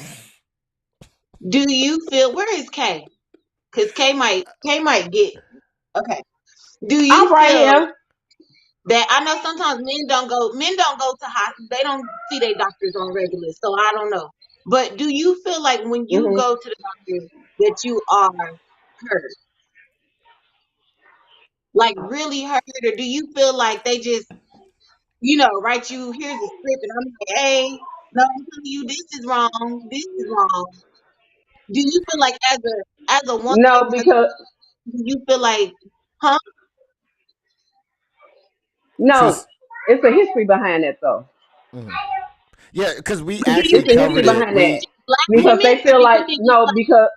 Do you feel? Where is Kay? Because Kay might get okay. Do I'm you right feel here. that I know sometimes men don't go to they don't see their doctors on regular, so I don't know. But do you feel like when you Hmm. go to the doctor that you are hurt, like really hurt, or do you feel like they just write you, here's a script and I'm like, hey, no, I'm telling you this is wrong, this is wrong. Do you feel like as a woman, No, because do you feel like, huh? no, Sis, it's a history behind that though. mhm. Yeah, because we Do actually you It's a think history covered it's it. behind that black We because women, they or feel do you like think it's no, because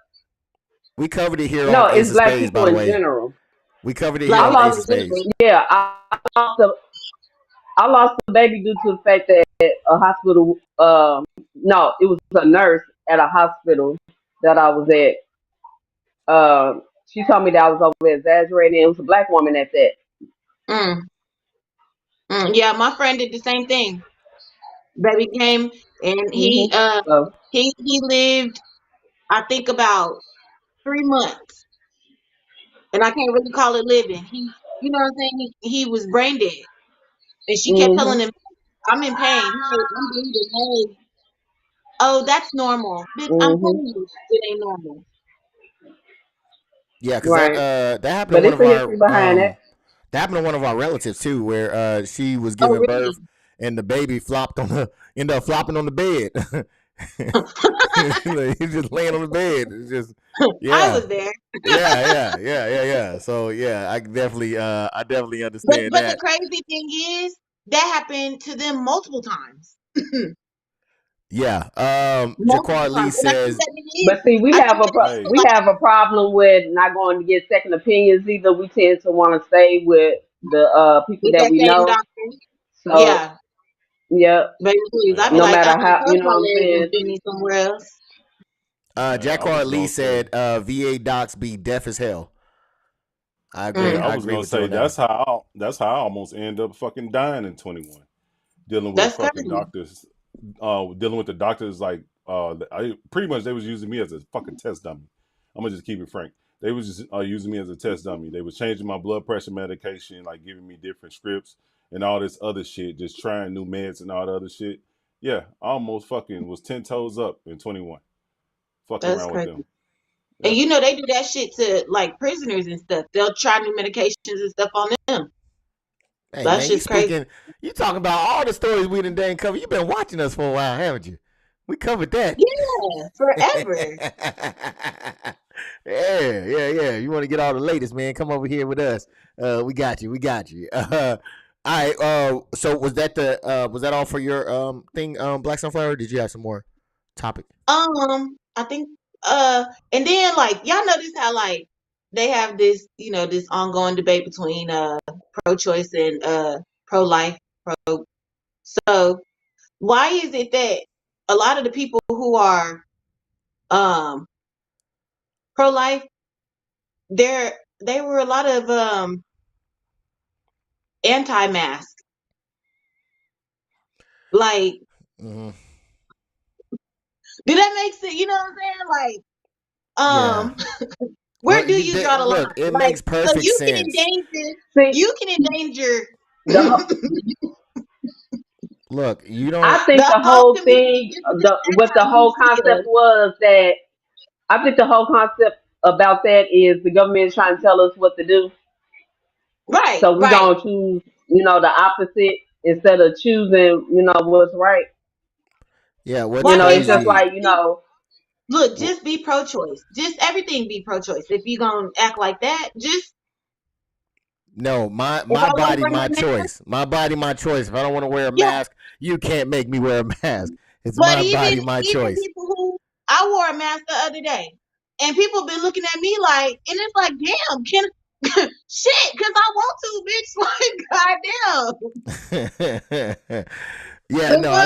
we covered it here on no, Ace it's of black Spades. By people the in way, general. we covered it here black I on people Ace lost, of in Spades. general? yeah, I lost a I lost the baby due to the fact that a hospital. No, it was a nurse at a hospital that I was at. She told me that I was over exaggerating. It was a black woman at that. Mm, yeah, my friend did the same thing. Baby came and So, he lived, I think, about 3 months, and I can't really call it living. He, you know what I'm saying? He was brain dead, and she kept telling mhm, him, "I'm in pain. He said, I'm bleeding. Hey, oh, that's normal. Bitch, I'm mhm, telling you, it ain't normal." Yeah, because right. that happened to But one it's of a our history behind that. that happened to one of our relatives too, where she was Oh, giving really? birth and the baby flopped on the ended up flopping on the bed. He's just laying on the bed. It's just I yeah. was there. Yeah. So yeah, I definitely understand But the that. crazy thing is that happened to them multiple times. Yeah. Multiple Jaquar Lee times. And I think says, that it is But see, I think that it's Hey, we like, have a problem with not going to get second opinions either. We tend to want to stay with the people with that that we same know. doctor. So, Yeah. yeah, Baby, please. hey, I'd be no like, matter how, cross you know my what I'm legs and saying. send me somewhere else. I Jaquar was Lee gonna say, said, VA docs be deaf as hell. I hey, agree. Mm, I I was agree gonna with you say on that one. that's how I almost ended up fucking dying in 21, dealing with that's fucking crazy. doctors, dealing with the doctors like I pretty much they was using me as a fucking test dummy. I'm gonna just keep it frank. They was just using me as a test dummy. They was changing my blood pressure medication, like giving me different scripts and all this other shit, just trying new meds and all the other shit. Yeah, I almost fucking was 10 toes up in 21, fucking That's around with crazy. them. And Yeah. you know they do that shit to like prisoners and stuff. They'll try new medications and stuff on them. Hey That man, shit's crazy. you talking about all the stories we done covered. You've been watching us for a while, haven't you? We covered that. Yeah, forever. Yeah. You want to get all the latest, man? Come over here with us. We got you. All right. So was that all for your thing, Black Sunflower? Did you have some more topic? I think and then like y'all notice how like they have this, this ongoing debate between pro choice and pro life. So why is it that a lot of the people who are um pro life, they were a lot of anti mask. Like, Mm-hmm. did that make sense? You know what I'm saying? Yeah. Like, Well, where do you draw the line? look, it Like, makes so perfect sense. See, you can endanger the Look, you don't. I think the the whole whole community thing, just because what that's the how you whole concept feel. was that I think the whole concept about that is the government is trying to tell us what to do, Right, so we right. gonna choose, the opposite instead of choosing, what's right. Yeah. What's Why can't It's just crazy? like, look, just be pro choice. Just everything be pro choice. If you gonna act like that, just No, if my I want to body, wear my my mask, choice. My body, my choice. If I don't want to wear a yeah. mask, you can't make me wear a mask. It's But my even body, my even choice. people who I wore a mask the other day, and people been looking at me like, and it's like, damn, can shit, because I want to, bitch. Like, goddamn, Yeah, the no, fuck.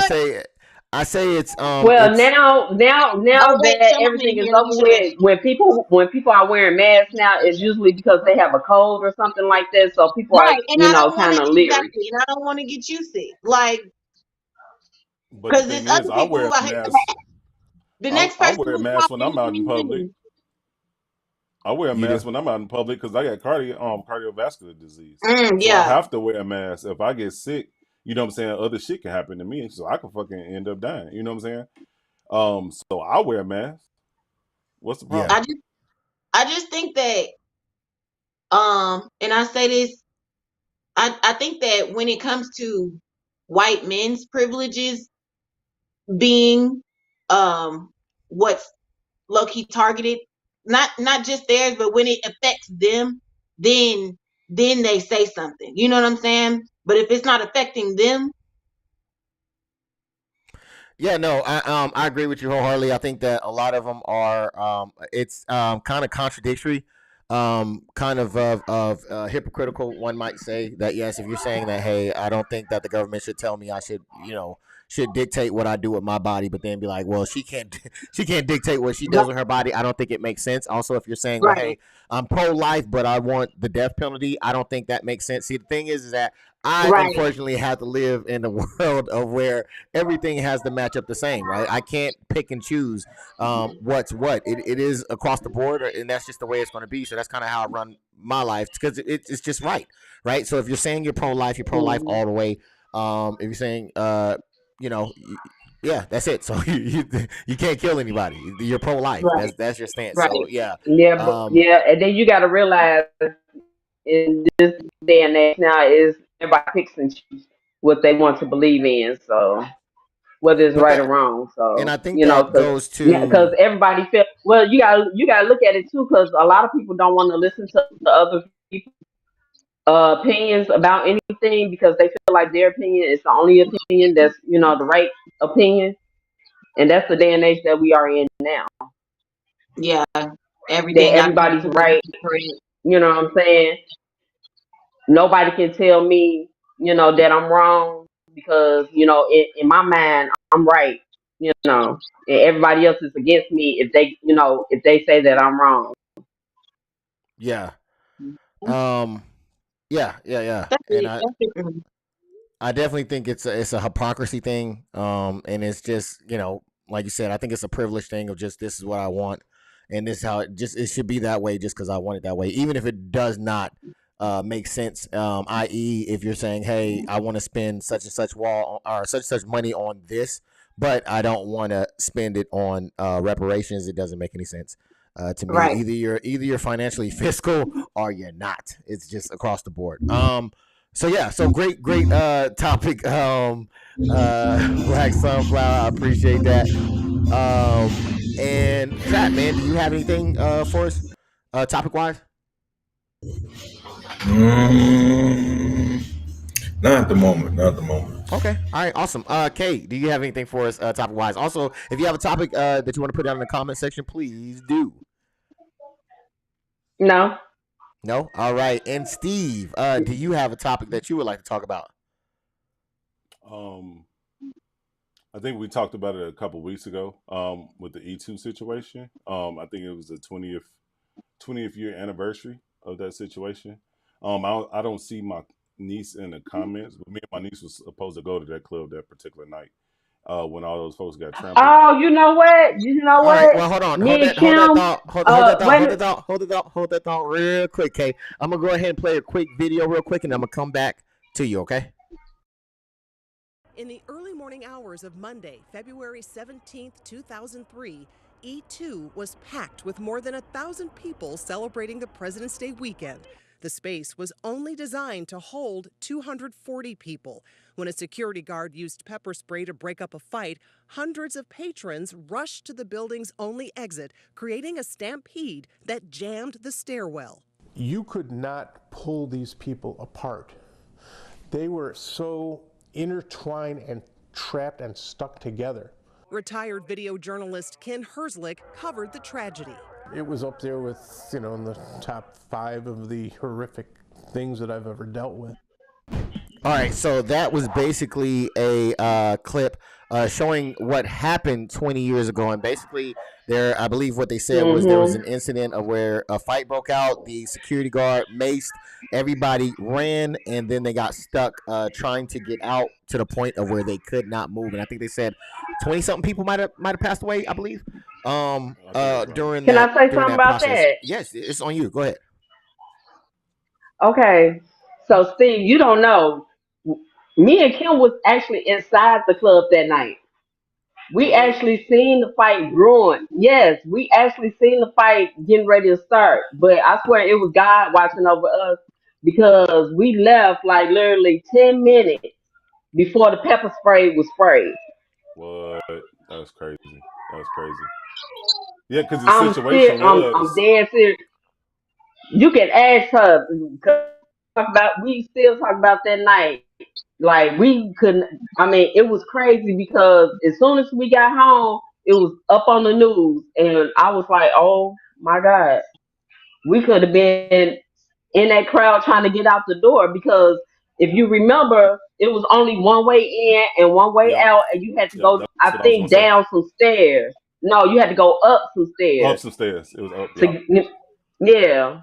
I say well, it's now Oh wait, that Sean in everything is here. Let me over shut up. with, when people are wearing masks now, it's usually because they have a cold or something like that. So people are, Right, and I don't want kind it of leery. exactly, and I don't want to get you sick, like, But the because there's thing other is, I people wear who a I mask. the next I person wear a who mask popped when in I'm the out in public. community. I wear a you do. mask when I'm out in public because I got cardiovascular disease. So I Yeah, have to wear a mask. If I get sick, you know what I'm saying, other shit can happen to me. So I can fucking end up dying. You know what I'm saying? So I wear a mask. What's the Yeah. problem? I just I just think that and I say this, I think that when it comes to white men's privileges being what's low key targeted, not just theirs, but when it affects them, then they say something. You know what I'm saying? But if it's not affecting them, Yeah, no, I agree with you wholeheartedly. I think that a lot of them are it's kind of contradictory. kind of hypocritical. One might say that yes, if you're saying that, hey, I don't think that the government should tell me I should, should dictate what I do with my body, but then be like, well, she can't, she can't dictate what she does with her body. I don't think it makes sense. Also, if you're saying, well, Right. hey, I'm pro-life, but I want the death penalty, I don't think that makes sense. See, the thing is that I Right. unfortunately have to live in a world of where everything has to match up the same, right? I can't pick and choose what's what. It is across the board, and that's just the way it's going to be. So that's kind of how I run my life because it's just right? So if you're saying you're pro life Mhm. all the way. If you're saying, you know, yeah, that's it. So you can't kill anybody. You're pro life. Right. That's your stance. Right. So yeah, Yeah, but um, yeah, and then you got to realize in this day and age now is everybody picks and chooses what they want to believe in. So whether it's but right or that wrong. and So I think that goes because to everybody feel well, you got to look at it too because a lot of people don't want to listen to other people's opinions about anything because they feel like their opinion is the only opinion that's the right opinion, and that's the day and age that we are in now. Yeah. That Everything got to be everybody's right. politically correct. You know what I'm saying? Nobody can tell me, that I'm wrong because, in my mind, I'm right, and everybody else is against me if they say that I'm wrong. yeah, um, yeah, That's and it. That's it. Mhm. I definitely think it's a hypocrisy thing. And it's just like you said, I think it's a privilege thing of just this is what I want, and this is how it should be that way just because I want it that way, even if it does not make sense. I.e., if you're saying, hey, I want to spend such and such wall or such and such money on this, but I don't want to spend it on reparations. It doesn't make any sense. To me, Right. either you're financially fiscal or you're not. It's just across the board. So yeah, so great topic. Black Sunflower, I appreciate that. And Trap Man, do you have anything for us, topic wise? Mm, not at the moment. Not at the moment. Okay, all right, awesome. Kate, do you have anything for us, topic wise? Also, if you have a topic that you want to put down in the comment section, please do. No. No, all right. And Steve, do you have a topic that you would like to talk about? Um, I think we talked about it a couple weeks ago. With the E2 situation. I think it was the 20th year anniversary of that situation. I don't see my niece in the comments, but me and my niece was supposed to go to that club that particular night. When all those folks got trampled. Oh, you know what? You know All right. what? Well, hold on. Me and Hold that Kim. thought. Hold that thought. Wait a Hold that minute. thought. Hold that thought. Hold that thought real quick, Kay. I'm gonna go ahead and play a quick video real quick, and I'm gonna come back to you. Okay. In the early morning hours of Monday, February 17th, 2003, E2 was packed with more than 1,000 people celebrating the President's Day weekend. The space was only designed to hold 240 people. When a security guard used pepper spray to break up a fight, hundreds of patrons rushed to the building's only exit, creating a stampede that jammed the stairwell. You could not pull these people apart. They were so intertwined and trapped and stuck together. Retired video journalist Ken Herzlich covered the tragedy. It was up there with, in the top 5 of the horrific things that I've ever dealt with. All right, so that was basically a clip showing what happened 20 years ago, and basically, I believe what they said was there was an incident of where a fight broke out. The security guard maced, everybody ran, and then they got stuck trying to get out to the point of where they could not move. And I think they said 20-something people might have passed away, I believe, during Can I say during something that about process. that? Yes, it's on you. Go ahead. Okay. So, Steve, you don't know. Me and Kim was actually inside the club that night. We What? actually seen the fight growing. Yes, we actually seen the fight getting ready to start. But I swear it was God watching over us because we left like literally 10 minutes before the pepper spray was sprayed. What? That's crazy. That's crazy. Yeah, because the I'm still, situation I'm was. dead serious. You can ask her. 'Cause we still talk about that night. Like we couldn't. I mean, it was crazy because as soon as we got home, it was up on the news, and I was like, "Oh my God!" we could have been in that crowd trying to get out the door because if you remember, it was only one way in and one way Yep. out, and you had to Yep. go, That's I what I was gonna think, say. down some stairs. No, you had to go up some Up stairs some stairs. It was up. Yep. to, yeah,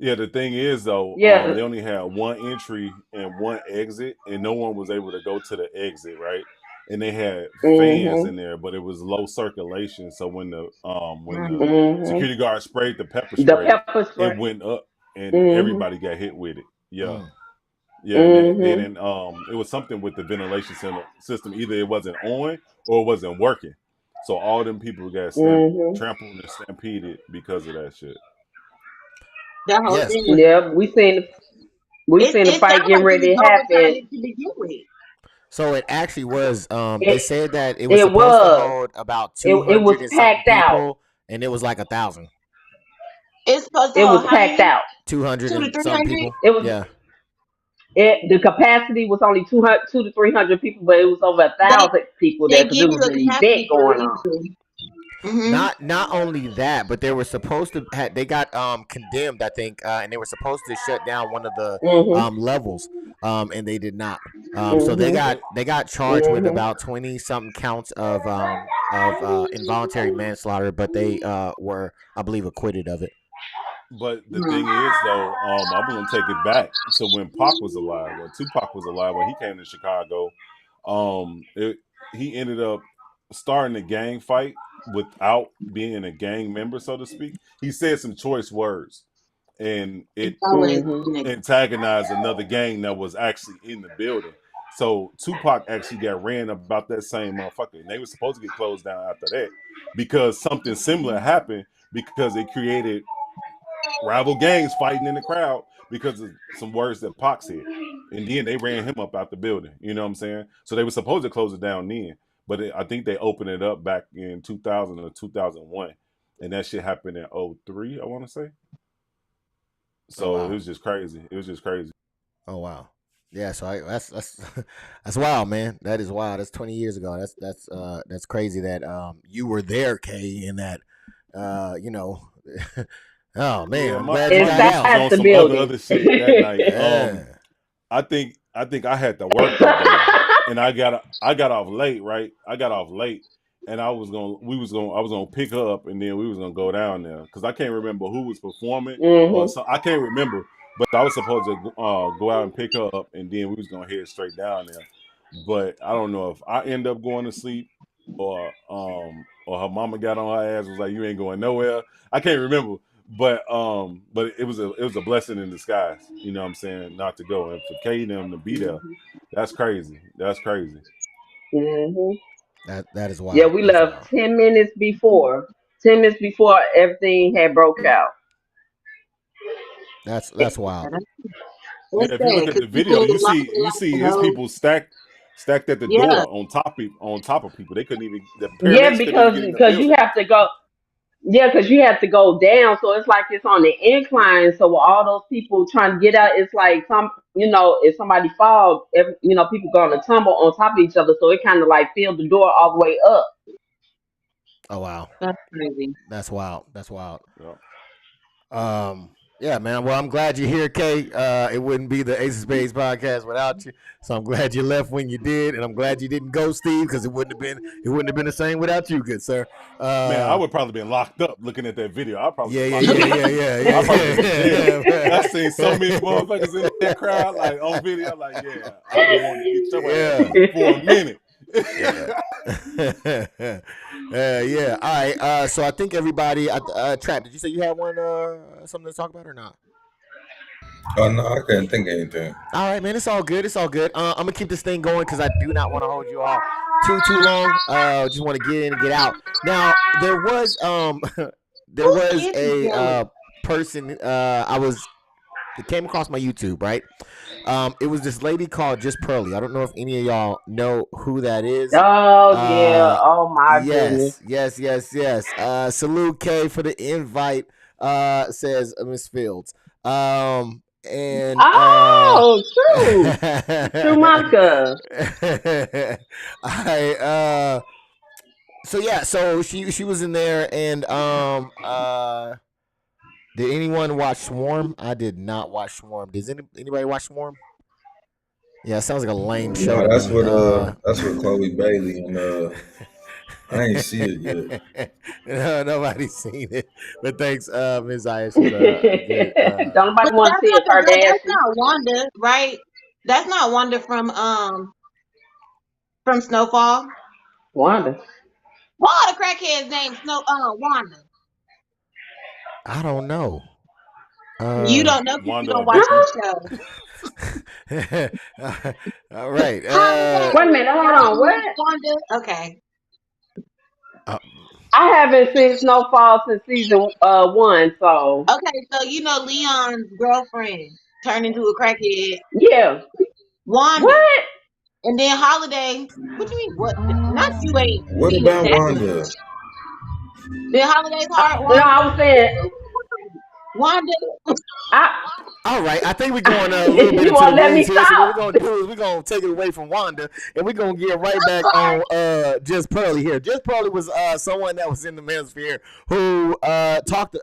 Yeah, the thing is though, yeah. they only had one entry and one exit, and no one was able to go to the exit, right? And they had fans Mhm, in there, but it was low circulation. So when the mhm. security guard sprayed the pepper The spray, pepper it spray. went up, and Mhm, everybody got hit with it. Yeah, Mm. yeah, and they mhm, didn't. It was something with the ventilation system. Either it wasn't on or it wasn't working. So all them people got mhm. trampled and stampeded because of that shit. That whole Yes. thing. Yeah, we seen the It fight sounds getting like it ready was to happen. overtime to begin with. So it actually was. They It said that it was it supposed to was hold about it was 200 and something packed out. people, and it was like 1,000. It's supposed to It was hold how packed many? out. 200 Two to and three something hundred. people. It was Yeah. the capacity was only 200, 200 to 300 people, but it was over a They thousand people there they because give it you was a an event capacity for a going on. reason. Hmm. Not only that, but they were supposed to they got condemned, I think, and they were supposed to shut down one of the Mhm, levels, and they did not. So they mhm, got But they got charged with mhm. about 20 something counts of involuntary manslaughter, but they were, I believe, acquitted of it. But the thing is, though, I'm gonna take it back to when Pac was alive, when Tupac was alive, when he came to Chicago. He ended up starting a gang fight without being a gang member, so to speak. He said some choice words, and It's it always Mhm. antagonized another gang that was actually in the building. So Tupac actually got ran about that same motherfucker, and they were supposed to get closed down after that because something similar happened because they created rival gangs fighting in the crowd because of some words that Pac said. And then they ran him up out the building. You know what I'm saying? So they were supposed to close it down then. But I think they opened it up back in 2000 or 2001. And that shit happened in '03, I want to say. Oh So it wow. was just crazy. It was just crazy. Oh wow. Yeah, so that's that's wild, man. That is wild. That's 20 years ago. That's crazy that you were there, Kay, in that you know. Oh man, Yeah, I'm my, glad you my got niece was out. Inside on the some building. other shit that night. Yeah. I think I had to work that day, and I got off late, right? I got off late, and I was gonna pick her up, and then we was gonna go down there because I can't remember who was performing or Mhm. so I can't remember, but I was supposed to go out and pick her up, and then we was gonna head straight down there. But I don't know if I end up going to sleep or her mama got on her ass was like you ain't going nowhere. I can't remember, but it was a blessing in disguise. You know what I'm saying? Not to go and for K them to be there, that's crazy. That's crazy. Mhm. That is Yeah, wild. we That's left wild. 10 minutes before. 10 minutes before everything had broke out. That's wild. Yeah, What's if you look that? at Because the video, people lost you a see lot his of people stacked at the yeah. door on top of people. They couldn't even the Yeah, paramedics couldn't even because get in the because you building. have to go. Yeah, because you have to go down, so it's like it's on the incline. So with all those people trying to get out, it's like if somebody falls, people going to tumble on top of each other. So it kind of like filled the door all the way up. Oh wow. That's crazy. That's wild. That's wild. Yeah. Yeah, man. Well, I'm glad you're here, Kay. It wouldn't be the Ace of Spades podcast without you. So I'm glad you left when you did, and I'm glad you didn't go, Steve, because it wouldn't have been the same without you, good sir. Man, I would probably been locked up looking at that video. I'd probably Yeah, been yeah, locked yeah, up. yeah, yeah, I'd probably been in jail. I yeah, seen so many motherfuckers in that crowd, like on video. Like, yeah, I've been wanting to get your ass yeah, for a minute. yeah. Yeah. All right. So I think everybody. Trap. Did you say you had one? Something to talk about or not? Oh no, I couldn't think of anything. All right, man. It's all good. It's all good. I'm gonna keep this thing going because I do not want to hold you all too long. Just want to get in and get out. Now there was there Whose was kids is a yelling? person it came across my YouTube, right? It was this lady called Just Pearly. I don't know if any of y'all know who that is. Oh yeah. Oh my goodness. Yes. Salute K for the invite. Says Miss Fields. And Oh, true. True Monica. I so yeah, so she was in there and Did anyone watch Swarm? I did not watch Swarm. Does anybody watch Swarm? Yeah, it sounds like a lame show No, to that's me. what Chloe Bailey and I ain't see it yet. No, nobody's seen it. But thanks, Ms. Zaya. She's a good. Don't nobody But want to that's see not a that's Kardashian. not Wanda, right? That's not Wanda from Snowfall. Wanda. Why are the crackhead's name Wanda? I don't know. You don't know because you Wanda don't and watch Vicky. the show. All right. Wait a minute, hold on. What? Wanda? Okay. Uh, I haven't seen Snowfall since season 1, so Okay, so you know Leon's girlfriend turned into a crackhead, yeah. Wanda. What? And then Holiday, what you mean? What? Not you ain't What seen it about that much. Wanda? Then Holiday's heart, No, I was saying, Wanda. I. all right. I think we're going a little bit You into the want to let me weeds here. So what we're talk? gonna do is we're gonna take it away from Wanda, and we're gonna get right back on Just Pearly here. Just Pearly was someone that was in the manosphere who talked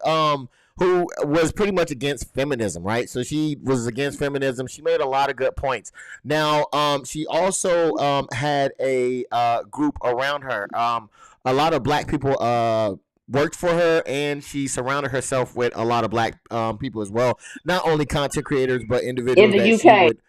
who was pretty much against feminism, right? So she was against feminism. She made a lot of good points. Now, she also had a group around her. A lot of black people worked for her, and she surrounded herself with a lot of black people as well. Not only content creators, but In individuals the that she UK. would.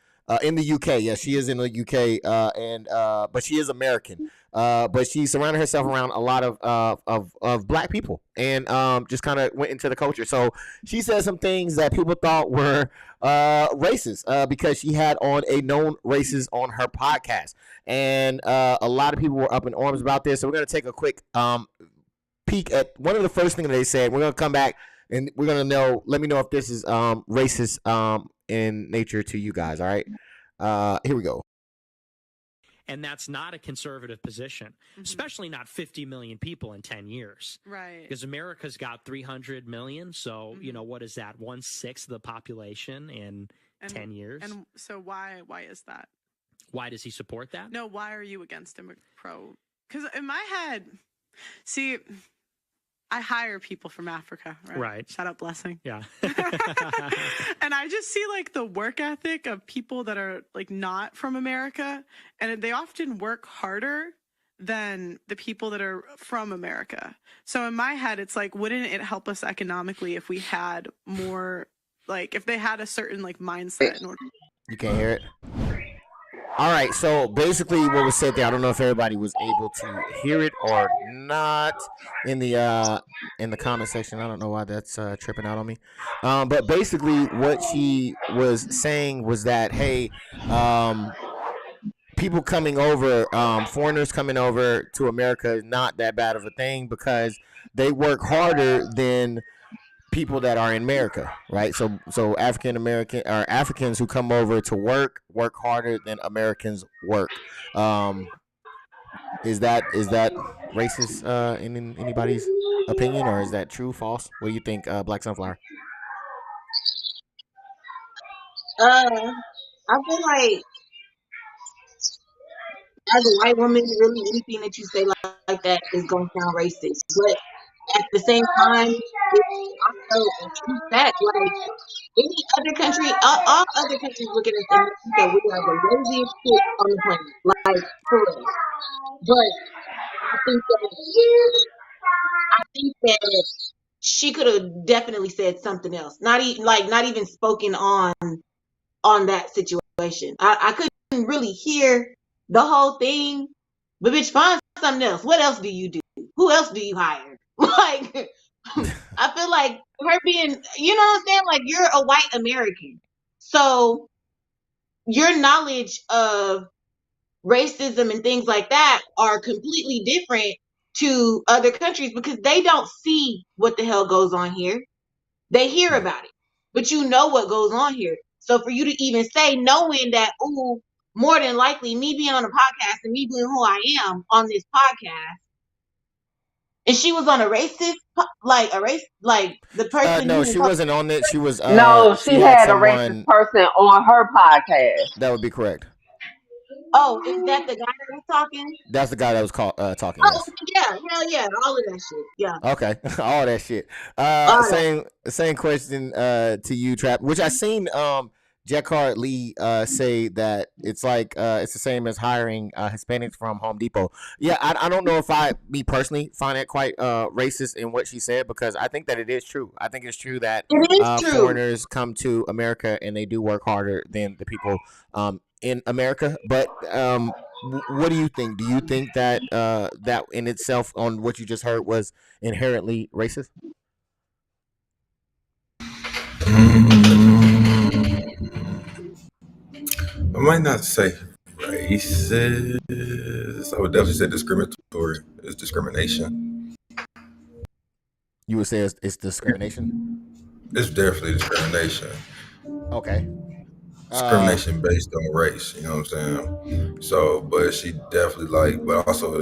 In the UK, yes, she is in the UK, and but she is American. But she surrounded herself around a lot of black people, and just kind of went into the culture. So she said some things that people thought were racist because she had on a known racist on her podcast, and a lot of people were up in arms about this. So we're gonna take a quick peek at one of the first things that they said. We're gonna come back and we're gonna know. Let me know if this is racist in nature to you guys. All right, here we go. And that's not a conservative position, especially not 50 million people in 10 years. Right. Because America's got 300 million. So, you know, what is that? 1/6 of the population in 10 years. And so why is that? Why does he support that? No, why are you against him? Because in my head, see, I hire people from Africa, right? Right. Shout out Blessing. Yeah. And I just see like the work ethic of people that are like not from America, and they often work harder than the people that are from America. So in my head, it's like, wouldn't it help us economically if we had more, like if they had a certain like mindset in order? You can't hear it. All right, so basically what was said there, I don't know if everybody was able to hear it or not in the comment section. I don't know why that's tripping out on me. But basically what she was saying was that, hey, people coming over, foreigners coming over to America is not that bad of a thing because they work harder than people that are in America, right? So African American or Africans who come over to work harder than Americans work. Is that racist in anybody's opinion, or is that true, false? What do you think, Black Sunflower? I feel like as a white woman, really anything that you say like that is gonna sound racist. But at the same time, it's also a true fact. Like any other country, all other countries look at us and think that we are the laziest shit on the planet. Like for real. But I think that she could have definitely said something else. Not even spoken on that situation. I couldn't really hear the whole thing, but bitch, find something else. What else do you do? Who else do you hire? Like, I feel like her being, you know what I'm saying? Like, you're a white American. So your knowledge of racism and things like that are completely different to other countries because they don't see what the hell goes on here. They hear about it, but you know what goes on here. So for you to even say, knowing that, ooh, more than likely me being on a podcast and me being who I am on this podcast, and she was on a racist, like the person. No, she wasn't on it. She was. No, she She had had a racist someone. person on her podcast. That would be correct. Oh, is that the guy that was talking? That's the guy that was talking. Oh, Yes. yeah, hell yeah, all of that shit. Yeah, Okay, all that shit. all that. Same question to you, Trap. Which I seen Jacquard Lee say that it's like it's the same as hiring Hispanics from Home Depot. Yeah, I don't know if me personally find that quite racist in what she said, because I think that it is true. I think it's true that It is true. foreigners come to America and they do work harder than the people in America. But what do you think? Do you think that that in itself, on what you just heard, was inherently racist? I might not say racist. I would definitely say discriminatory. It's discrimination. You would say it's discrimination? It's definitely discrimination. Okay. Discrimination based on race, you know what I'm saying? So, but she definitely but also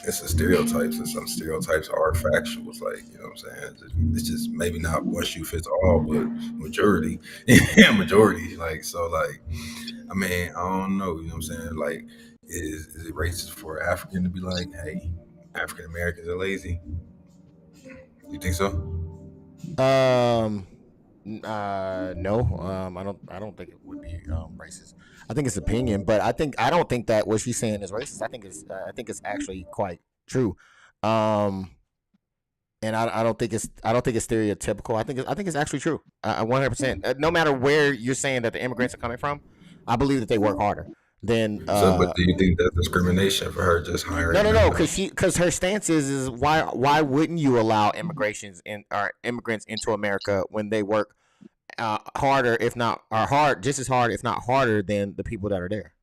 it's a stereotypes, and some stereotypes are factuals, you know what I'm saying? It's just maybe not one shoe fits all, but majority, yeah, majority. I mean, I don't know, you know what I'm saying? Is it racist for African to be like, hey, African Americans are lazy? You think so? No. I don't think it would be racist. I think it's opinion, but I don't think that what she's saying is racist. I think it's actually quite true. Um, and I don't think it's stereotypical. I think it's actually true. 100%. No matter where you're saying that the immigrants are coming from, I believe that they work harder than So, but do you think that's discrimination for her just hiring no, them? because her stance is why wouldn't you allow immigrants into America when they work harder, if not just as hard, if not harder, than the people that are there?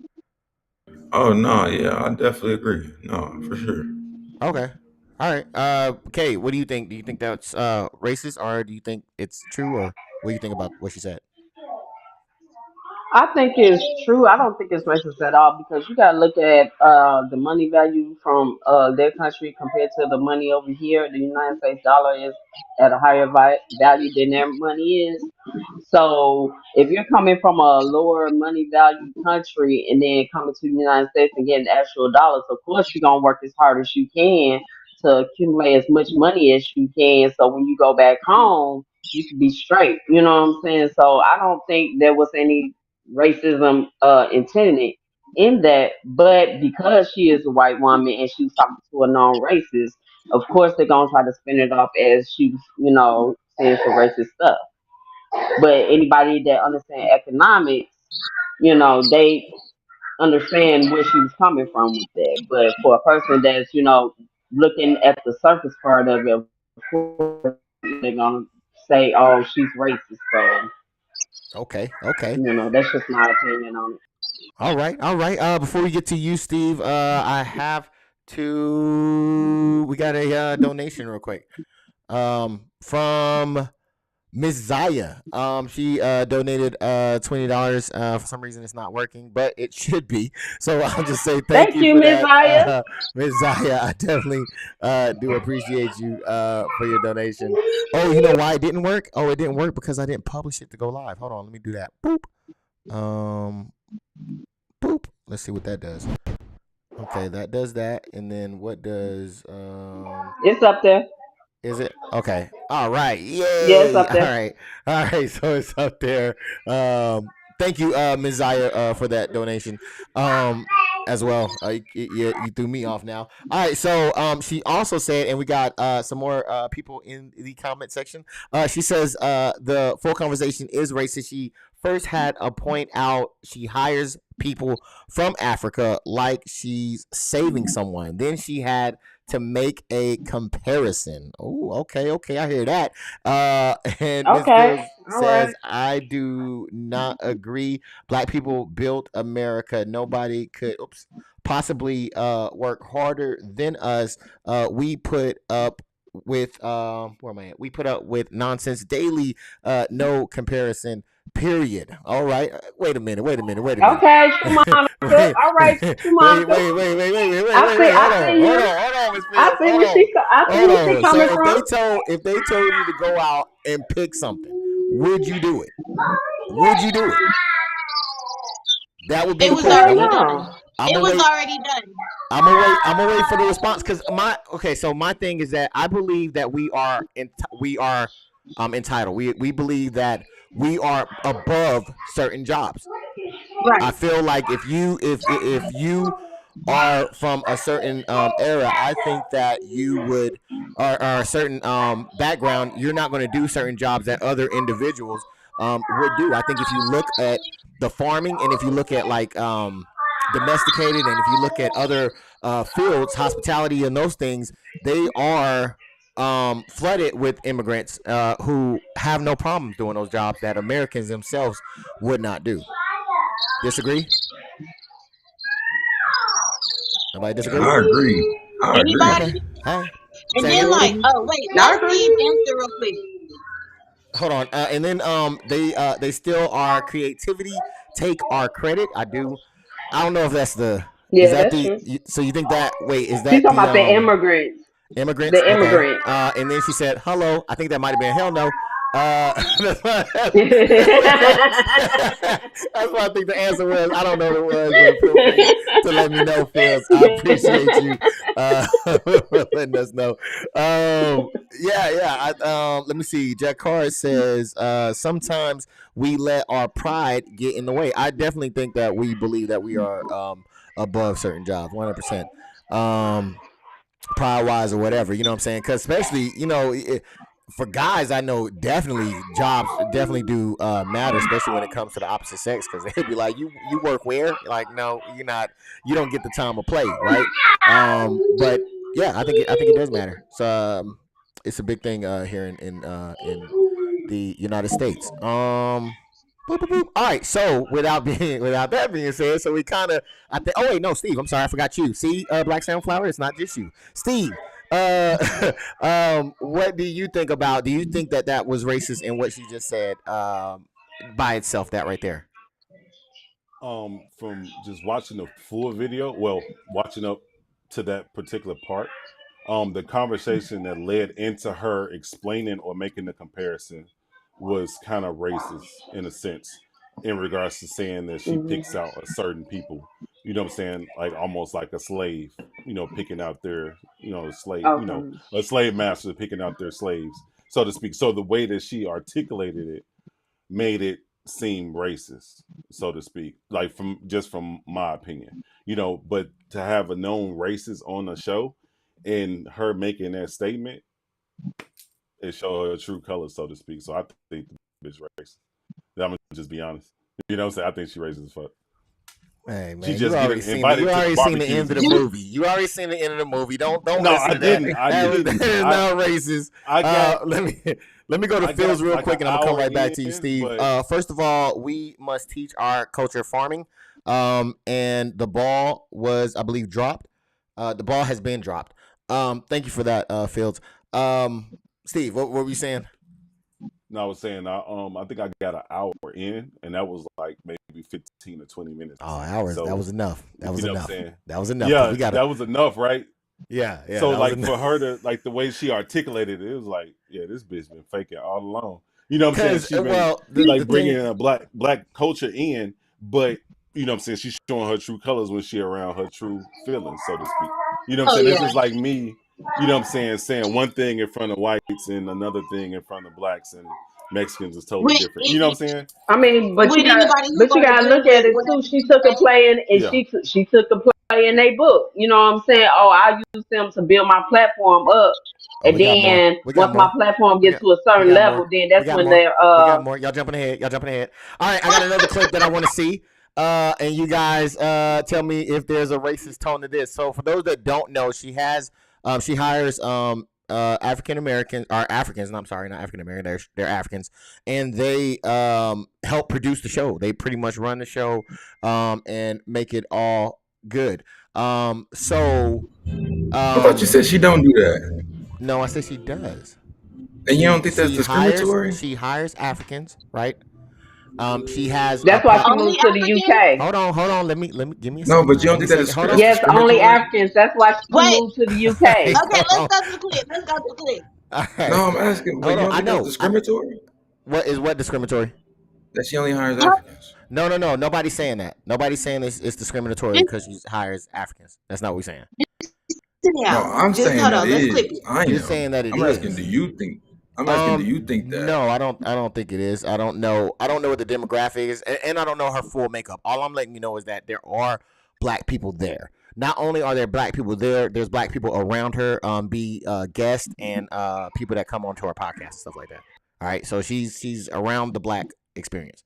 Oh no, yeah, I definitely agree. No, for sure. Okay, all right. Kay, what do you think? Do you think that's racist, or do you think it's true, or what do you think about what she said? I think it's true. I don't think it's racist at all because you gotta look at the money value from their country compared to the money over here. The United States dollar is at a higher value than their money is. So if you're coming from a lower money value country and then coming to the United States and getting actual dollars, of course you're gonna work as hard as you can to accumulate as much money as you can. So when you go back home, you can be straight. You know what I'm saying? So I don't think there was any racism intended in that, but because she is a white woman and she was talking to a non-racist, of course they're gonna try to spin it off as she was, saying some racist stuff. But anybody that understands economics, they understand where she was coming from with that. But for a person that's, looking at the surface part of it, of course they're gonna say, "Oh, she's racist." So, Okay, okay. that's just my opinion on it. All right, all right. Before we get to you, Steve, I have to. We got a donation real quick. From Miss Zaya. She donated $20. For some reason, it's not working, but it should be. So I'll just say thank Thank you you, for Miss that, Aya. Miss Zaya. I definitely do appreciate you for your donation. Oh, you know why it didn't work? Oh, it didn't work because I didn't publish it to go live. Hold on, let me do that. Boop. Boop. Let's see what that does. Okay, that does that, and then what does It's up there. is it? Okay. All right. Yeah, it's Yay. up All there. right. All right. So it's up there. Thank you, Ms. Zaya, for that donation. As well. You threw me off now. All right. So she also said, and we got some more people in the comment section. She says the full conversation is racist. She first had a point out. She hires people from Africa like she's saving someone. Then she had to make a comparison. Oh, okay, I hear that. And Miss Okay. Fields All right. says, I do not agree. Black people built America. Nobody could possibly work harder than us. We put up with where am I at? We put up with nonsense daily. No comparison. Period. All right. Wait a minute. Okay, Monica. wait, All right, wait, Monica. hold on, Miss Fields, hold on, I see where she coming So from. if they told you to go out and pick something, would you do it? Would you do it? That would be It the was question. already done. I'm It gonna was wait. already done. I'm gonna wait. I'm gonna wait for the response because so my thing is that I believe that we are entitled. We believe that we are above certain jobs. I Right. feel like if you are from a certain era, I think that you would or a certain background, you're not going to do certain jobs that other individuals would do. I think if you look at the farming and if you look at like domesticated and if you look at other fields, hospitality and those things, they are flooded with immigrants who have no problem doing those jobs that Americans themselves would not do. Disagree? Nobody disagree? I agree. I agree. Okay. Anybody? Hey. And Say then again. like, oh wait, I let Steve agree. answer real quick. Hold on. And then they still our creativity take our credit. I don't know if that's the is Yeah, that that's the true. so you think that wait is She's that talking the about the immigrants. immigrants? The Okay. immigrants. And then she said hello. I think that might have been hell no. That's what I think the answer was. I don't know what it was, but feel free to let me know, Fields. I appreciate you for letting us know. Yeah. Let me see. Jack Carr says sometimes we let our pride get in the way. I definitely think that we believe that we are above certain jobs, 100%. Pride wise or whatever, you know what I'm saying? Because especially, for guys, I know definitely jobs definitely do matter, especially when it comes to the opposite sex. Because they'd be like, "You work where?" Like, no, you're not. You don't get the time of play, right? But yeah, I think it does matter. So it's a big thing here in the United States. Boop, boop, boop. All right, so without that being said, so we kind of I think. Oh wait, no, Steve. I'm sorry, I forgot you. See, Black Sunflower. It's not just you, Steve. What do you think about? Do you think that was racist in what she just said? By itself, that right there. From just watching the full video, well, watching up to that particular part, the conversation that led into her explaining or making the comparison was kind of racist in a sense, in regards to saying that she Mhm. picks out a certain people. You know what I'm saying? Like almost like a slave, picking out their, slave, Okay. a slave master picking out their slaves, so to speak. So the way that she articulated it made it seem racist, so to speak, like from my opinion, but to have a known racist on the show and her making that statement, it showed her true colors, so to speak. So I think the bitch racist. I'm gonna just be honest. You know what I'm saying? I think she racist as fuck. Hey She man, just getting you invited to the already seen the barbecues end of and the shit. movie. You already seen the end of the movie. Don't No, listen I to that. didn't. I That didn't. is not racist. I got Let me go to I Phil's got real like an quick, and I'm gonna come hour right back to you, in, Steve. but First of all, we must teach our culture of farming. And the ball was, I believe, dropped. The ball has been dropped. Thank you for that, Fields. Steve, what were you saying? no, I was saying I think I got an hour in, and that was like maybe 15 or 20 minutes. Oh, hours. That So was enough. That was you know what I'm enough. saying? That was enough because Yeah, we got to. that was enough, right? Yeah, So that was like enough. for her to like the way she articulated it, it was like, yeah, this bitch been faking all along. You know what I'm saying? Because She been well, the like bringing thing. a black culture in, but you know what I'm saying? She's showing her true colors when she around her true feelings, so to speak. You know what I'm Oh saying? This yeah. is like me, you know what I'm saying one thing in front of whites and another thing in front of blacks and Mexicans is totally With different. You know what I'm saying? I mean, with anybody who's but you gonna gotta agree look at with it what too. I'm She took a saying. play in, and Yeah. she took a play in their book. You know what I'm saying? Oh, I use them to build my platform up, Oh, and we got more. then We got once my more. platform We gets got. to a We certain got level, more. then We that's got when more. they're We got more. Y'all jumping ahead. Y'all jumping ahead. All right, I got another clip that I want to see. And you guys tell me if there's a racist tone to this. So for those that don't know, she hires African Americans or Africans. No, I'm sorry, not African American. They're Africans, and they help produce the show. They pretty much run the show and make it all good. So I thought you said she don't do that. no, I said she does. And you don't think that's discriminatory? She hires Africans, right? She has a that's why she Only moved to the African? UK. hold on. Let me give me a No, second. but you Give don't me a think that second. Hold on. that's Yes, only discriminatory? Africans. That's why she Wait. moved to the UK. Okay, Hold let's on. go to the clip. Let's go to the clip. All right. No, I'm asking, but Hold you on. don't I think that's know. discriminatory? What discriminatory? That she only hires Huh? Africans. No. Nobody's saying that. Nobody's saying it's discriminatory because she hires Africans. That's not what we're saying. Sit No, down. I'm Just saying hold that on. Let's clip is. it. I You're am. saying that it I'm asking, is. do you think? I'm asking, do you think that? No, I don't. I don't think it is. I don't know. I don't know what the demographic is, and I don't know her full makeup. All I'm letting you know is that there are black people there. Not only are there black people there, there's black people around her, be guests and people that come onto our podcast and stuff like that. All right, so she's around the black experience.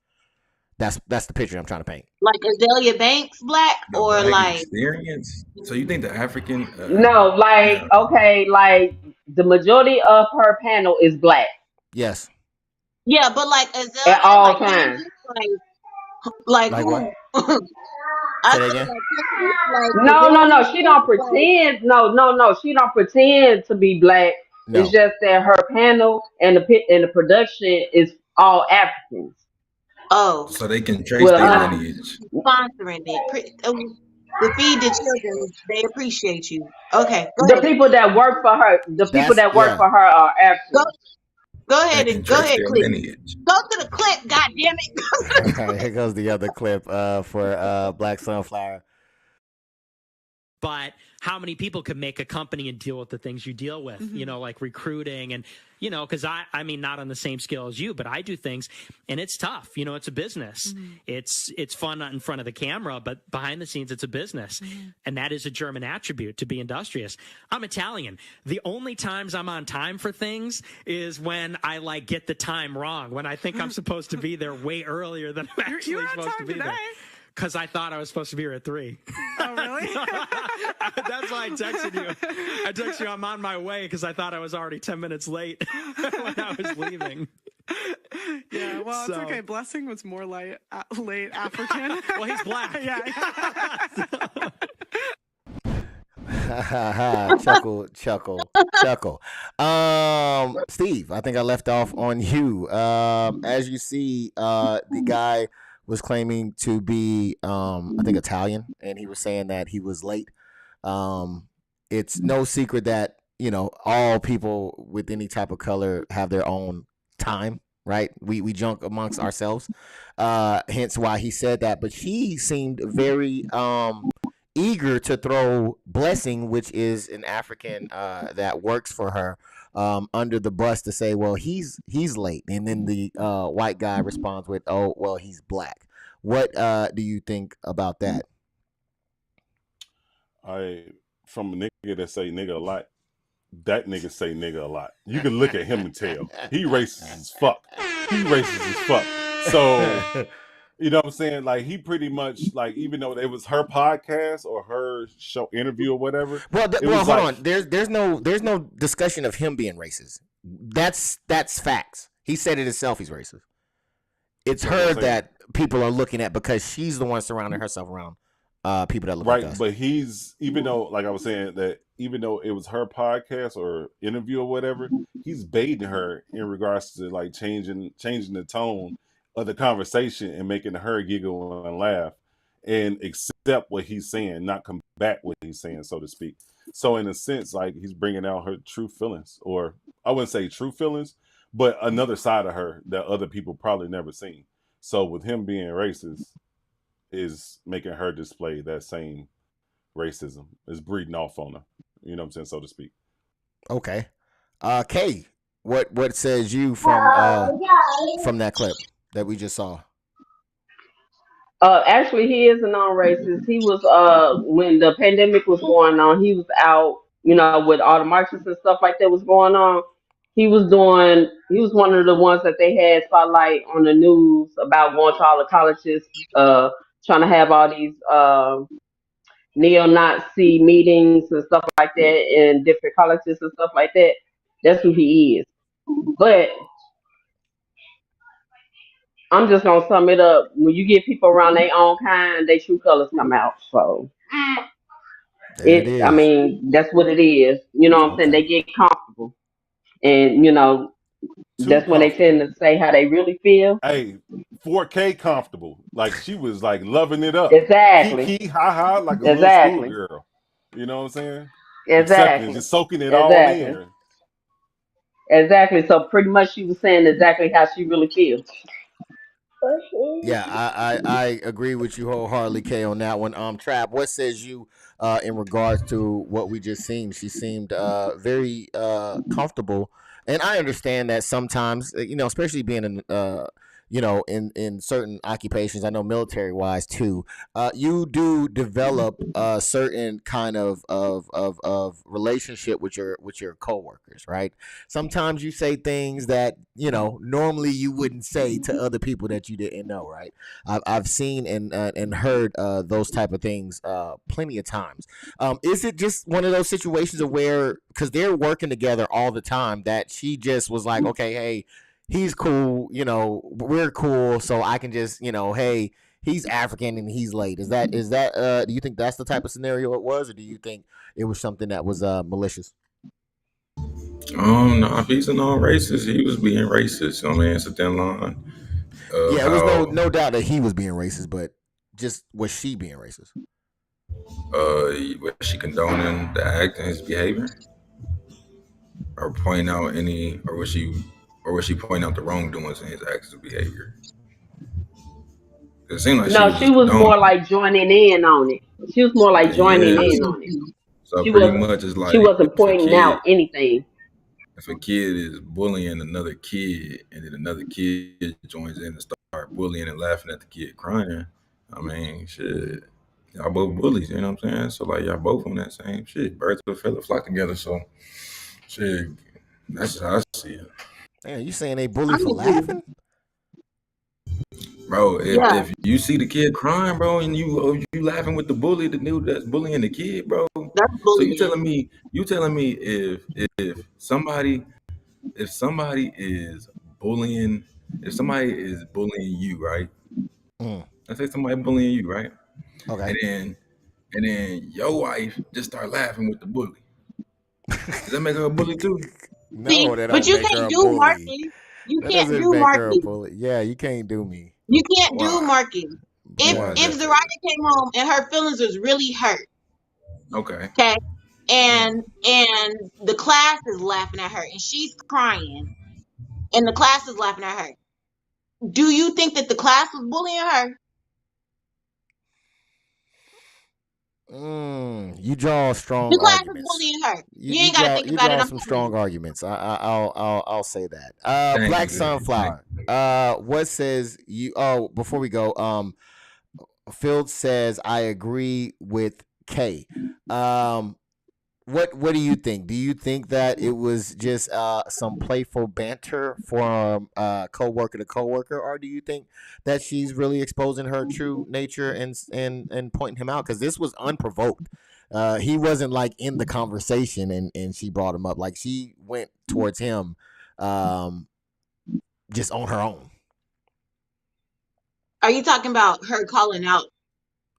That's the picture I'm trying to paint. Like Azalea Banks black The or black like experience. So you think the African? No, like Yeah. okay, like the majority of her panel is black Yes. yeah, but like at Azalea, all like times. Candace, like Like what? who? I Say that said again. like Candace, like No. She Azalea, don't like pretend. No. She don't pretend to be black. It's No. just that her panel and the production is all Africans. oh, So they can trace Well, their not lineage. sponsoring it. The Feed the Children, they appreciate you. Okay, go the ahead. people that work for her. The people That's that work yeah. for her are Go Africans. go That ahead can and go trace ahead, their clip. lineage. Go to the clip, God damn it. All right, here goes the other clip for Black Sunflower. But how many people can make a company and deal with the things you deal with, you know, like recruiting and, you know, because I mean, not on the same scale as you, but I do things and it's tough. You know, it's a business. It's fun in front of the camera, but behind the scenes, it's a business. And that is a German attribute, to be industrious. I'm Italian. The only times I'm on time for things is when I like get the time wrong, when I think I'm supposed to be there way earlier than I'm actually supposed to be there. Because I thought I was supposed to be here at 3. Oh, really? That's why I texted you. I texted you, I'm on my way because I thought I was already 10 minutes late when I was leaving. Yeah, well, it's So- okay. Blessing was more late African. Well, he's black. chuckle. Steve, I think I left off on you. As you see, the guy was claiming to be, I think, Italian, and he was saying that he was late. It's no secret that, you know, all people with any type of color have their own time, right? We junk amongst ourselves, hence why he said that. But he seemed very eager to throw Blessing, which is an African that works for her, under the bus to say, well, he's late. And then the white guy responds with, oh, well, he's black. What do you think about that? From a nigga that say nigga a lot, that nigga say nigga a lot. You can look at him and tell. He racist as fuck. So, you know what I'm saying? Like, he pretty much, like, even though it was her podcast or her show interview or whatever. Well, hold on. There's no discussion of him being racist. That's facts. He said it himself. He's racist. It's her that people are looking at because she's the one surrounding herself around people that look like us. But he's, even though, like I was saying, that even though it was her podcast or interview or whatever, he's baiting her in regards to like changing the tone of the conversation and making her giggle and laugh and accept what he's saying, not combat what he's saying, so to speak. So in a sense, like, he's bringing out her true feelings, or I wouldn't say true feelings, but another side of her that other people probably never seen. So with him being racist is making her display that same racism, is breeding off on her. You know what I'm saying, so to speak. Okay. Kay, what says you from that clip that we just saw? Actually, he is a non-racist. He was when the pandemic was going on, he was out, you know, with all the marches and stuff like that was going on. He was one of the ones that they had spotlight on the news about going to all the colleges, trying to have all these neo-Nazi meetings and stuff like that in different colleges and stuff like that. That's who he is. But I'm just gonna sum it up. When you get people around their own kind, their true colors come out. So I mean, that's what it is. You know what I'm saying? They get comfortable, and you know, that's when they tend to say how they really feel. Hey, 4K comfortable. Like, she was like loving it up. Exactly. Kiki, ha ha, like a little schoolgirl. You know what I'm saying? Accepting it, just soaking it all in. Exactly. So pretty much she was saying exactly how she really feels. Yeah, I agree with you wholeheartedly, Kay, on that one. Trap, what says you in regards to what we just seen? She seemed very comfortable, and I understand that sometimes, especially being in in certain occupations. I know military wise too. You do develop a certain kind of relationship with your coworkers, right? Sometimes you say things that normally you wouldn't say to other people that you didn't know, right? I've seen and heard those type of things plenty of times. Is it just one of those situations of where, because they're working together all the time, that she just was like, okay, hey, he's cool, we're cool, so I can just, hey, he's African and he's late. Is that do you think that's the type of scenario it was, or do you think it was something that was malicious? No, if he's a non-racist, he was being racist. I mean, it's a thin line of Yeah, it was no how no doubt that he was being racist, but just was she being racist? was she condoning the act and his behavior, or pointing out or was she pointing out the wrongdoings in his acts of behavior? It seemed like she No, was she just was more condoning. like joining in on it. She was more like joining Yeah. in on it. So She pretty was much it's she like wasn't pointing out anything. if a kid is bullying another kid and then another kid joins in and start bullying and laughing at the kid crying, I mean, shit, y'all both bullies, you know what I'm saying? So like y'all both on that same shit. Birds of a feather flock together. So shit, that's just how I see it. Man, you saying they bully for laughing? Bro, Yeah, if you see the kid crying, bro, and you laughing with the bully, the dude that's bullying the kid, bro. that's So bullying. you telling me if somebody is bullying if somebody is bullying you, right? Mm, Let's say somebody bullying you, right? okay. And then your wife just start laughing with the bully. Does that make her a bully too? See, No, that but don't you make her can't a do bully. Marcus. You That can't doesn't do make her a Marcus. bully. Yeah, you can't do me. You can't do Why? Marcus. If Why is Yeah. if that Zariah crazy? came home and her feelings was really hurt, Okay. okay, Mm. and the class is laughing at her and she's crying and the class is laughing at her, do you think that the class was bullying her? You draw strong The class is arguments. bullying her. You You you ain't got to draw think you about it. draw I'm some telling strong you. arguments. I'll say that. Thank you, Black Zay. Thank Sunflower. What says you? Oh, before we go, Field says I agree with K. Um, what do you think? Do you think that it was just some playful banter from coworker to coworker, or do you think that she's really exposing her true nature and pointing him out? Because this was unprovoked. He wasn't like in the conversation, and she brought him up. Like she went towards him, um, just on her own. Are you talking about her calling out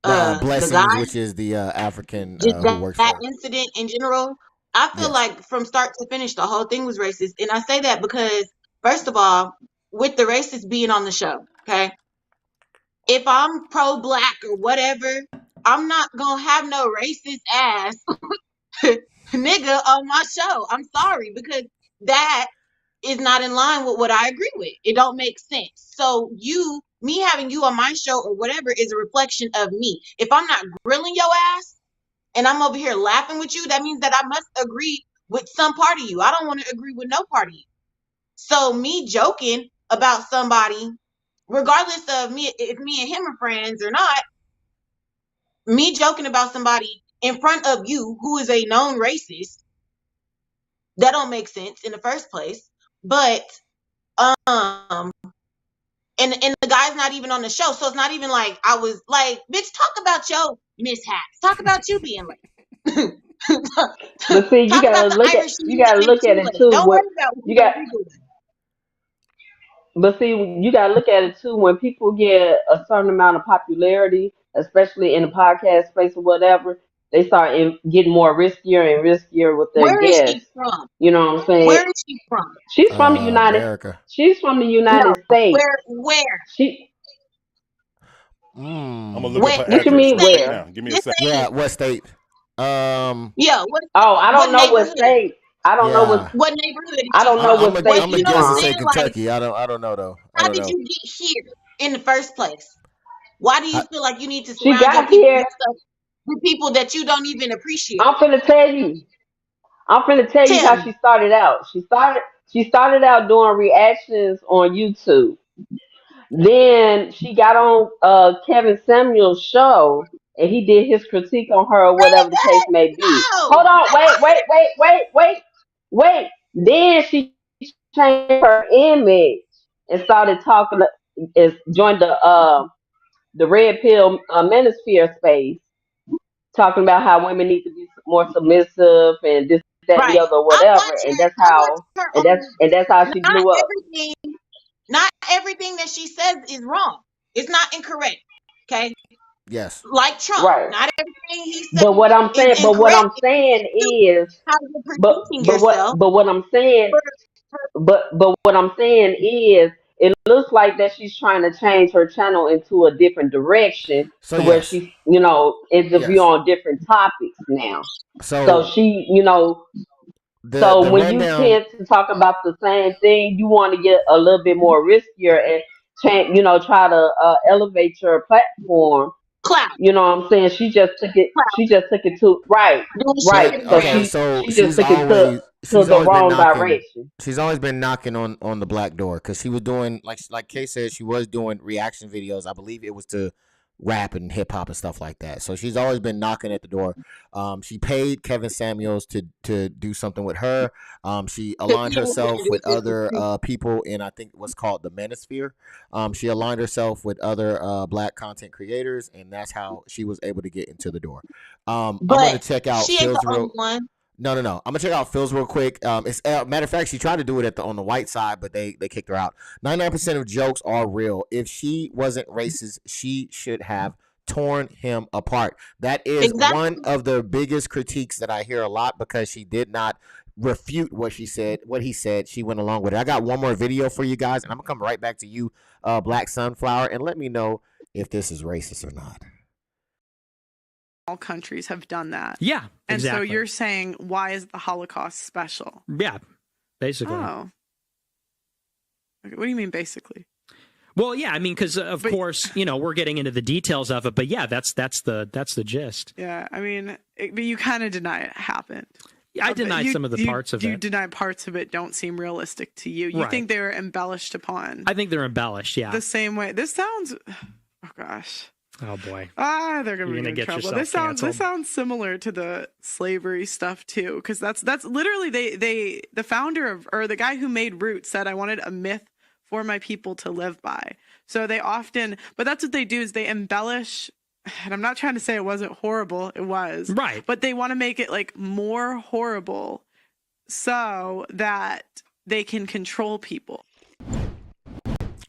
the Blessings, guy? which is the African Just who works that for her. incident in general? I feel Yes. like from start to finish, the whole thing was racist. And I say that because, first of all, with the racist being on the show, okay, if I'm pro black or whatever, I'm not gonna have no racist ass nigga on my show. I'm sorry, because that is not in line with what I agree with. It don't make sense. So me having you on my show or whatever is a reflection of me. If I'm not grilling your ass and I'm over here laughing with you, that means that I must agree with some part of you. I don't want to agree with no part of you. So me joking about somebody, regardless of me, if me and him are friends or not, me joking about somebody in front of you who is a known racist, that don't make sense in the first place. But um and the guy's not even on the show, so it's not even like I was like, bitch, talk about your mishaps, talk about you being late. But see, Talk about the Irish you you gotta getting look into at it late. too. Don't What worry about what you we got, gonna be doing. but see, you gotta look at it too. When people get a certain amount of popularity, especially in the podcast space or whatever, they start getting more riskier and riskier with their Where is she guests. from? You know what I'm saying? Where is she from? She's from the United. America. She's from the No, United States. where? She. I'm gonna look up Where? her What you address mean real quick where? now. Give me a Just second. say Yeah, it. what state? Um, Yeah, Oh, I what don't know what neighborhood? state. I don't know what. yeah. What neighborhood is I she don't know from? what I'm state What, a you she's know what I'm guess and from. say saying? Like, Kentucky. I don't know though. I how don't did know. you get here? in the first place? Why do you I- feel like you need to She surround got here. yourself with people that you don't even appreciate? I'm finna tell you. I'm finna tell you Tell how me. she started out. She started out doing reactions on YouTube. Then she got on Kevin Samuel's show and he did his critique on her or whatever the case may be. No, Hold on, wait. Then she changed her image and started talking. Is joined the red pill manosphere space, talking about how women need to be more submissive and this, that, and the right. other, I whatever. watch And her. that's I watch how, her and on that's how she not blew up. everything. Not everything that she says is wrong. It's not incorrect. Okay, yes. like Trump, Right. not everything he says But what I'm is saying, but what incorrect. I'm saying is, How you're but presenting but what yourself. but what I'm saying, but what I'm saying is, it looks like that she's trying to change her channel into a different direction So to where yes, she's interview yes. on different topics now. So So she, the so when you rundown. tend to talk about the same thing, you want to get a little bit more riskier and change, try to elevate your platform. Clout, You know what I'm saying? She just took it. clout. She just took it to right, Doing shit right. for the So Okay, gram. so she just took it to she's the always been wrong knocking. direction. She's always been knocking on the black door because she was doing like Kay said, she was doing reaction videos. I believe it was to rap and hip hop and stuff like that. So she's always been knocking at the door. She paid Kevin Samuels to do something with her. She Because aligned he didn't want to herself do with this with other you. people in, I think, what's called the Manosphere. She aligned herself with other black content creators, and that's how she was able to get into the door. I'm gonna But check out she ain't Phil's the only real. one. No. I'm gonna check out Phil's real quick. It's matter of fact, she tried to do it on the white side, but they kicked her out. 99% of jokes are real. If she wasn't racist, she should have torn him apart. That is one Exactly. of the biggest critiques that I hear a lot because she did not refute what she said, what he said. She went along with it. I got one more video for you guys, and I'm gonna come right back to you, Black Sunflower, and let me know if this is racist or not. All countries have done that. Yeah, And exactly. so you're saying, why is the Holocaust special? Yeah, basically. Oh. Okay, what do you mean, basically? Well, yeah, I mean, because of course, we're getting into the details of it, but yeah, that's the gist. Yeah, I mean, but you kind of deny it happened. I denied some of the parts of You it. deny parts of it don't seem realistic to you. You Right. think they were embellished upon. I think they're embellished, yeah. The same way. This sounds. Oh gosh. Oh boy. They're gonna You're be gonna in get trouble. yourself This sounds similar to the slavery stuff too, because that's literally the founder of, or the guy who made Roots said, I wanted a myth for my people to live by. So they often, but that's what they do, is they embellish. And I'm not trying to say it wasn't horrible. It was. Right. But they want to make it like more horrible so that they can control people.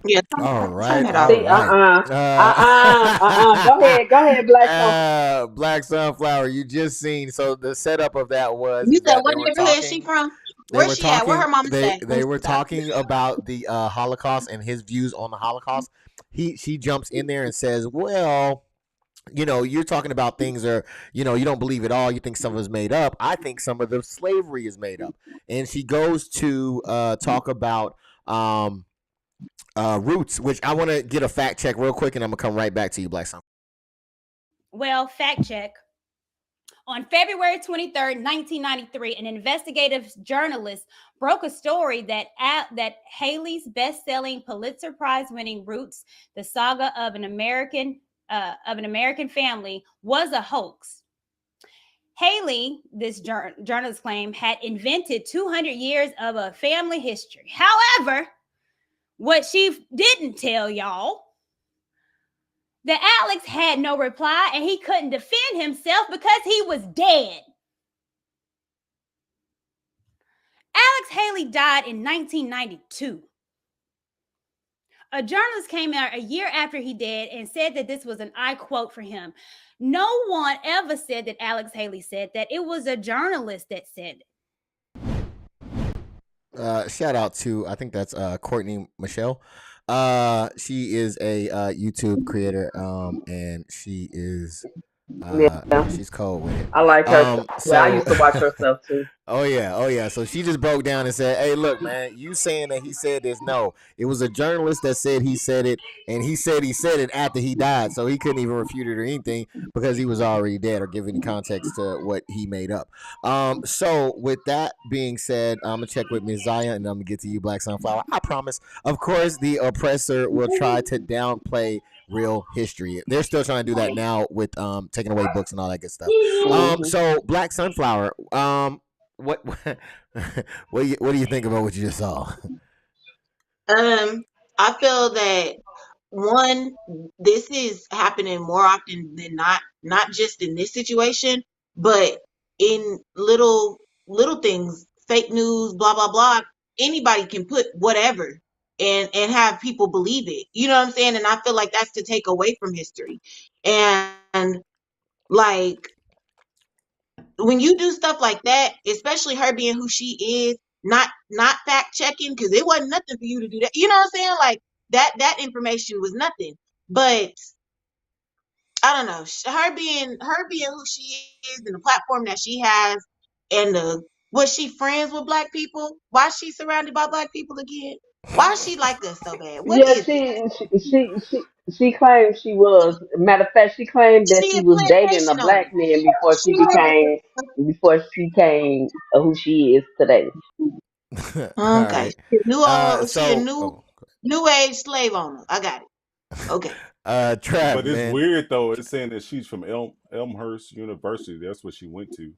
Yeah. All Turn right. it All off. right. Go ahead, Black Sunflower. Black Sunflower, you just seen. So the setup of that was You is said that what they were neighborhood is she talking. from? They Where's were she at? Where her talking. mama They stay? Let me they were see that. talking about the Holocaust and his views on the Holocaust. She jumps in there and says, "Well, you're talking about things are, you don't believe it all. You think some of it's made up. I think some of the slavery is made up." And she goes to talk about Roots, which I want to get a fact check real quick, and I'm gonna come right back to you, Black Sun. Well, fact check. On February 23rd, 1993, an investigative journalist broke a story that Haley's best-selling Pulitzer Prize-winning Roots, the saga of an American family, was a hoax. Haley, this journalist claimed, had invented 200 years of a family history. However, what she didn't tell y'all, that Alex had no reply and he couldn't defend himself because he was dead. Alex Haley died in 1992. A journalist came out a year after he died and said that this was an I quote for him. No one ever said that Alex Haley said that. It was a journalist that said it. Shout out to, I think that's Courtney Michelle. She is a YouTube creator, and she is Yeah. she's cold with it. I like her. I So used to watch her stuff too. Oh yeah. So she just broke down and said, "Hey, look, man, you saying that he said this? No, it was a journalist that said he said it, and he said it after he died, so he couldn't even refute it or anything because he was already dead or give any context to what he made up." So with that being said, I'm gonna check with Ms. Zaya, and I'm gonna get to you, Black Sunflower. I promise. Of course, the oppressor will try to downplay real history. They're still trying to do that now with taking away books and all that good stuff. Mhm. So Black Sunflower, what what do you think about what you just saw? I feel that one, this is happening more often than not just in this situation, but in little things, fake news, blah blah blah. Anybody can put whatever and have people believe it. You know what I'm saying? And I feel like that's to take away from history. And like when you do stuff like that, especially her being who she is, not fact checking, because it wasn't nothing for you to do that. You know what I'm saying? Like that information was nothing. But I don't know. Her being who she is and the platform that she has, and the was she friends with black people? Why is she surrounded by black people again? Why is she like us so bad? What Yeah, is it? she claimed she was. Matter of fact, she claimed that She she a was dating a plantation owner. black man before she became who she is today. All Okay. right. She a So new age slave owner. I got it. Okay. Trav, But it's man. weird though. It's saying that she's from Elmhurst University. That's what she went to.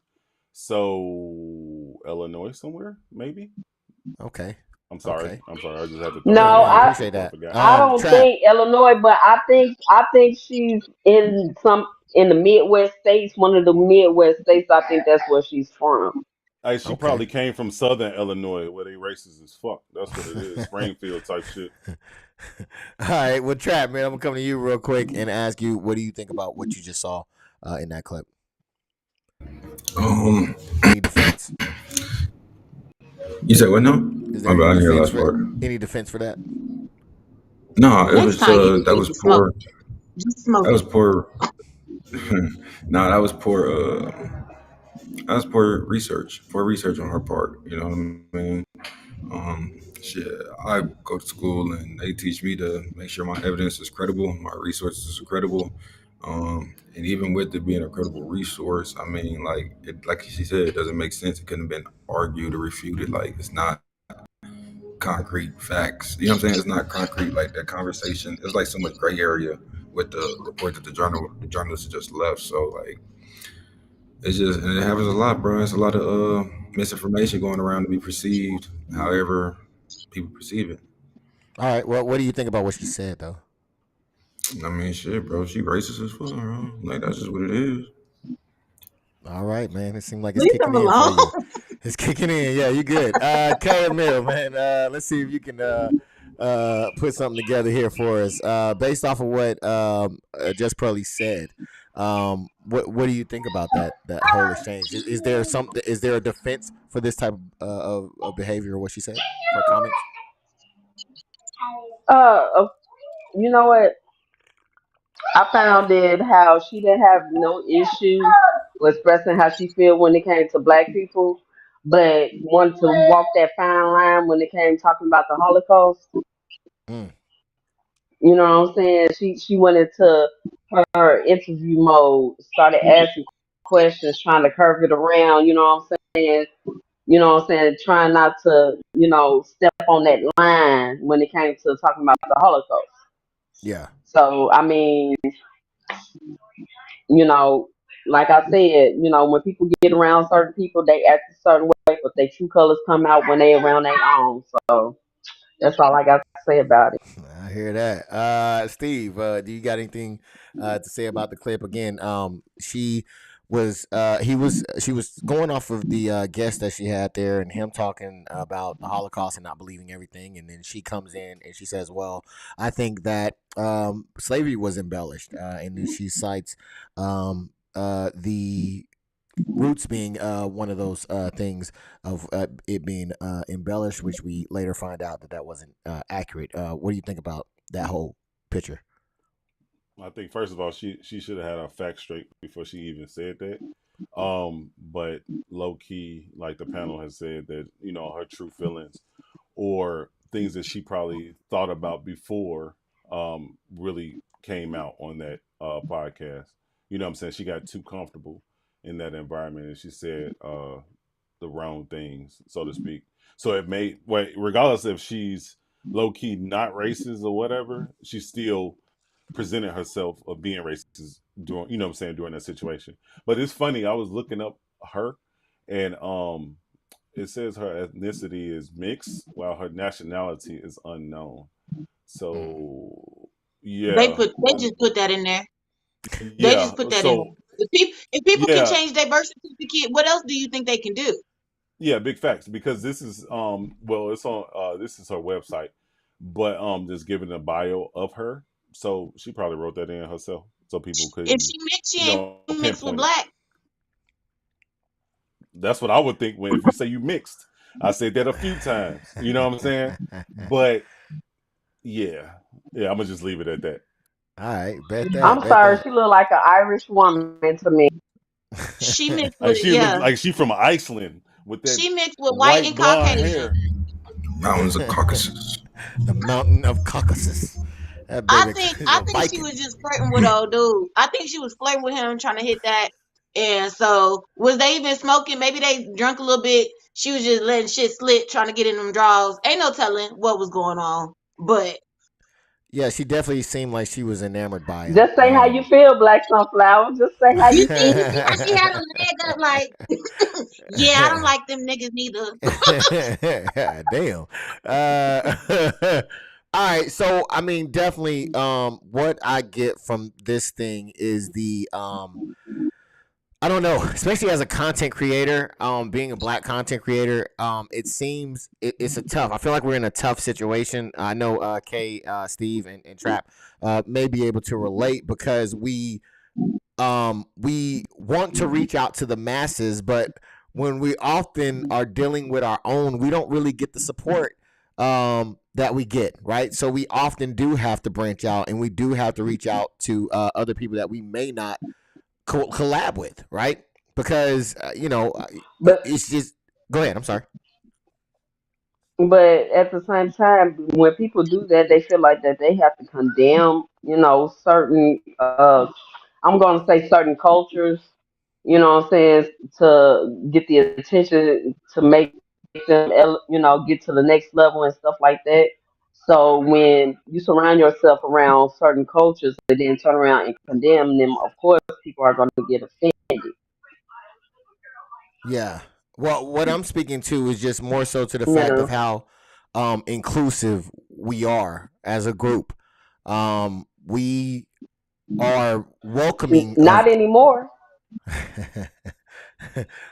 So Illinois somewhere, maybe. Okay. I'm sorry. Okay. I'm sorry. I just had to throw No, No, that no, I in there I appreciate before I that. forgot. I don't Trap. think Illinois, but I think she's in the Midwest states, one of the Midwest states. I think that's where she's from. Hey, she Okay. probably came from Southern Illinois, where they racist as fuck. That's what it is. Springfield type shit. All right. Well, Trap, man, I'm gonna come to you real quick and ask you, what do you think about what you just saw in that clip? Um, Any defense? you said what now? Is My there bad, any I didn't hear the defense last for part. that? No, it Next was time you just that need was to smoke. poor. Just smoke That was it. poor. Nah, that was poor. That was poor research. Poor research on her part. You know what I mean? Shit, I go to school and they teach me to make sure my evidence is credible, my resources are credible. And even with it being a credible resource, I mean, like she said, it doesn't make sense. It couldn't have been argued or refuted. Like, it's not concrete facts. You know what I'm saying? It's not concrete like that conversation. There's like so much gray area with the report that the journalist just left. So like, it's just, and it happens a lot, bro. It's a lot of misinformation going around to be perceived however people perceive it. All right. Well, what do you think about what she said, though? I mean, shit, bro. She racist as fuck, bro. Like, that's just what it is. All right, man. It seemed like it's Leave kicking them in for alone. you. It's kicking in. Yeah, you good. AMIL, man. Let's see if you can put something together here for us. Based off of what Just Pearly said, what do you think about that whole exchange? Is there something? Is there a defense for this type of behavior or what she said for comments? Uh, you know what? I found it how she didn't have no issue with expressing how she feel when it came to black people, but wanted to walk that fine line when it came talking about the Holocaust. Mm, You know what I'm saying? She went into her interview mode, started asking questions, trying to curve it around. You know what I'm saying? You know what I'm saying? Trying not to, step on that line when it came to talking about the Holocaust. yeah. So I mean, you know, like I said, when people get around certain people, they act a certain way, but their true colors come out when they around their own. So that's all I got to say about it. I hear that. Steve, do you got anything to say about the clip? Again, she was going off of the guest that she had there and him talking about the Holocaust and not believing everything. And then she comes in and she says, well, I think that slavery was embellished. And then she cites the roots being one of those things of it being embellished, which we later find out that wasn't accurate. What do you think about that whole picture? I think first of all, she should have had her facts straight before she even said that. But low key, like the panel has said, that her true feelings or things that she probably thought about before really came out on that podcast. You know what I'm saying? She got too comfortable in that environment, and she said the wrong things, so to speak. So it made, regardless if she's low key not racist or whatever, she still presented herself of being racist during, what I'm saying, during that situation. But it's funny, I was looking up her, and it says her ethnicity is mixed while her nationality is unknown. So yeah, They just put that in there. They yeah. just put that in So there. If people can yeah, change their birth certificate, what else do you think they can do? yeah, big facts, because this is well, it's on this is her website, but just giving a bio of her. So she probably wrote that in herself so people If couldn't, she mixed, she ain't mixed with pinpoint it. black. That's what I would think when, if you say you mixed. I said that a few times. You know what I'm saying? But yeah. Yeah, I'm gonna just leave it at that. All right, bet that, I'm bet sorry, that. she looked like an Irish woman to me. She mixed Like with she looked yeah. like she from Iceland with that She mixed with white white and blonde Caucasian. hair. Mountains of Caucasus. The mountain of Caucasus. That I baby think is I a think she Viking. was just flirting with old dude. I think she was flirting with him, trying to hit that. And so was they even smoking? Maybe they drunk a little bit. She was just letting shit slip, trying to get in them draws. Ain't no telling what was going on. But Yeah, she definitely seemed like she was enamored by him. Just say how you feel, Black Sunflower. Just say how you you see feel. how she had a leg up like, yeah, I don't like them niggas neither. Damn. All right, so I mean, definitely, what I get from this thing is the I don't know, especially as a content creator, being a black content creator, it seems it's a tough. I feel like we're in a tough situation. I know Kay, Steve, and Trap may be able to relate because we want to reach out to the masses, but when we often are dealing with our own, we don't really get the support that we get, right? So we often do have to branch out, and we do have to reach out to other people that we may not collab with, right? Because But it's just. Go ahead. I'm sorry. But at the same time, when people do that, they feel like that they have to condemn, certain, I'm going to say certain cultures, what I'm saying, to get the attention to make them, get to the next level and stuff like that. So when you surround yourself around certain cultures and then turn around and condemn them, of course, people are going to get offended. Yeah. Well, what I'm speaking to is just more so to the You fact of know, how inclusive we are as a group. We are welcoming not of. anymore.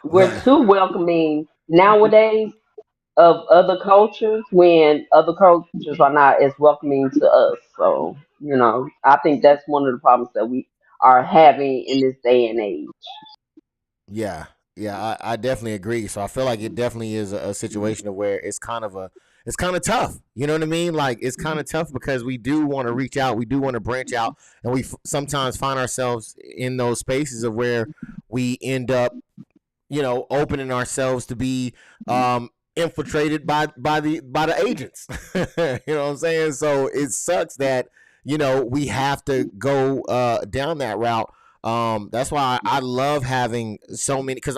We're Well, too welcoming nowadays of other cultures when other cultures are not as welcoming to us. So, I think that's one of the problems that we are having in this day and age. yeah, yeah, I definitely agree. So I feel like it definitely is a situation of where it's kind of tough. You know what I mean? Like it's kind of tough because we do want to reach out, we do want to branch out, and we sometimes find ourselves in those spaces of where we end up, opening ourselves to be infiltrated by the agents. You know what I'm saying? So it sucks that we have to go down that route. That's why I love having so many, because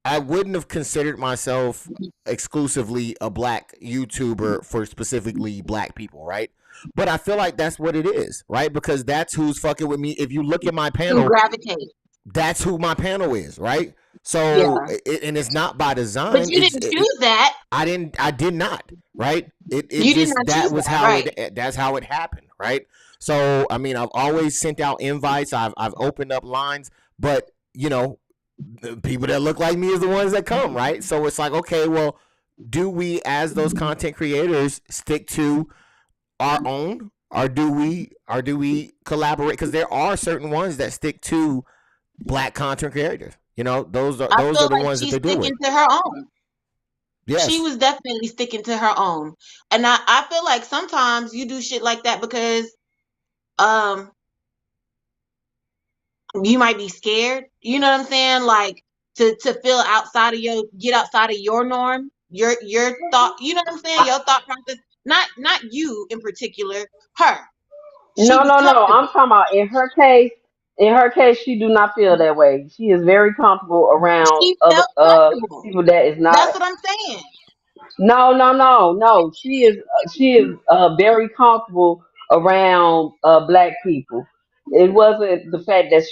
I wouldn't have considered myself exclusively a black YouTuber for specifically black people, right? But I feel like that's what it is, right? Because that's who's fucking with me. If you look at my To panel, gravitate. that's who my panel is, right? Yeah. So and it's not by But design. you didn't choose that. I did not, right? It You did just, not that choose was that, how right? that's how it happened, right? So I mean, I've always sent out invites. I've opened up lines, but the people that look like me is the ones that come, right? So it's like, okay, well, do we as those content creators stick to our own, or do we collaborate? Because there are certain ones that stick to black content creators. Those are I those feel are the like ones that she's they deal with. sticking to her own. She Yes. was definitely sticking to her own. And I feel like sometimes you do shit like that because um you might be scared. You know what I'm saying? Like to feel get outside of your norm, your thought. You know what I'm saying? Your thought process. Not you in particular. Her. She No, was no, no. I'm comfortable. talking about in her case. In her case, she do not feel that way. She is very comfortable around She other felt comfortable. people that is not. That's what I'm saying. No, no, no, no. She is very comfortable around black people. It wasn't the fact that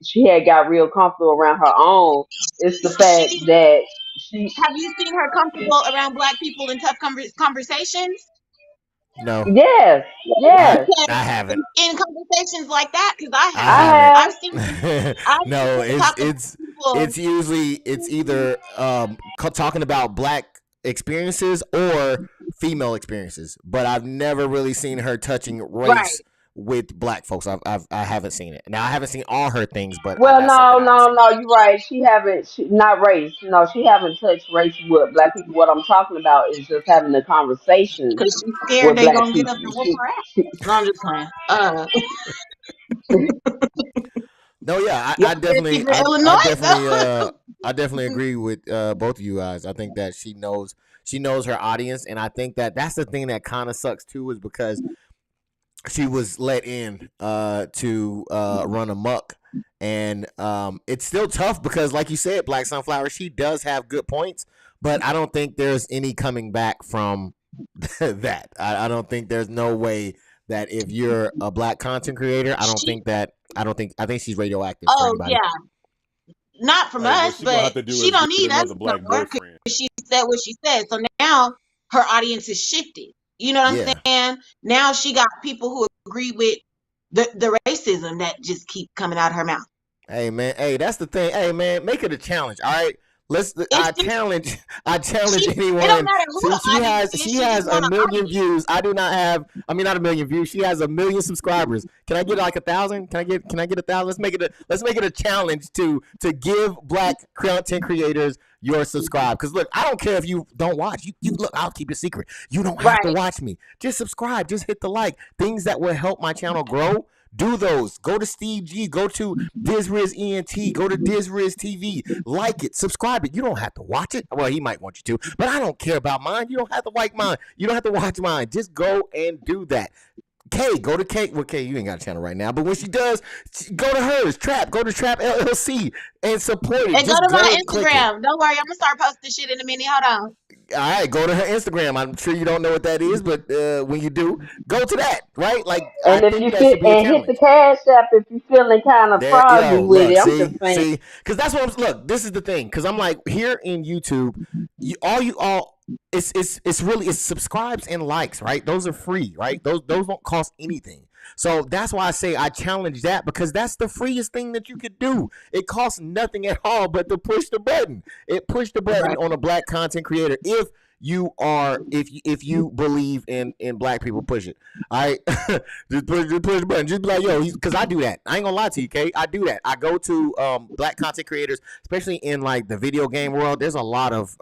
she had got real comfortable around her own. It's the fact She that she Have you seen her comfortable around black people in tough conversations? No, yes, I yes, Because I haven't. in conversations like that, because I I have, I haven't. have. I've seen No, her talk about people. it's usually it's either talking about black experiences or female experiences, but I've never really seen her touching Right. race with black folks. I haven't seen it. Now I haven't seen all her things, but Well, that's something no, I haven't no, seen. no. You're right. She haven't. Not race. No, she haven't touched race with black people. What I'm talking about is just having the conversations Because she's scared with they black gonna get up people. and whoop her ass. No, I'm just playing. No, yeah, Y'all better keep in Illinois though. I definitely agree with both of you guys. I think that she knows her audience, and I think that that's the thing that kind of sucks too, is because she was let in to run amok, and it's still tough because, like you said, Black Sunflower, she does have good points, but I don't think there's any coming back from that. I don't think there's no way that if you're a black content creator, she, I think she's radioactive for oh anybody. yeah, not from Hey, what us, she gonna but have to do she is don't get need us another no black more because boyfriend. she said what she said. So now her audience is shifted. You know what I'm Yeah. saying? Now she got people who agree with the racism that just keep coming out of her mouth. Hey man, hey, that's the thing. Hey man, make it a challenge. All right. It's just I challenge it don't anyone matter who to the audience is. she She just has a want an million audience. views. I do not have, I mean, not a million views. She has a million subscribers. Can I get like 1,000? Can I get 1,000? Let's make it a challenge to give black content creators your subscribe. Because look, I don't care if you don't watch. You look, I'll keep it secret. You don't have to Right. watch me. Just subscribe. Just hit the like. Things that will help my channel grow. Do those. Go to Steve G. Go to DizRiz ENT. Go to DizRiz TV. Like it. Subscribe it. You don't have to watch it. Well, he might want you to, but I don't care about mine. You don't have to like mine. You don't have to watch mine. Just go and do that. Kay, go to Kay. Well, Kay, you ain't got a channel right now, but when she does, go to hers. Go to Trap LLC and support it. And go Just to my go and click it. Instagram. Don't worry, I'm gonna start posting shit in a minute. Hold on. All right, go to her Instagram. I'm sure you don't know what that is, but when you do, go to that. Right? Like I And if think you that fit should be a and hit the challenge. cash app if you're feeling kind of There, froggy yo, with look, it. I'm just saying. see, because that's what I'm. Look, this is the thing, because I'm like here in YouTube, it's really it's subscribes and likes, right? Those are free, right? Those don't cost anything. So that's why I say I challenge that because that's the freest thing that you could do. It costs nothing at all but to push the button. It push the button on a black content creator if you believe in black people, push it. All right, just push the button. Just be like, yo, because I do that. I ain't gonna lie to you, Kay. I do that. I go to black content creators, especially in like the video game world. There's a lot of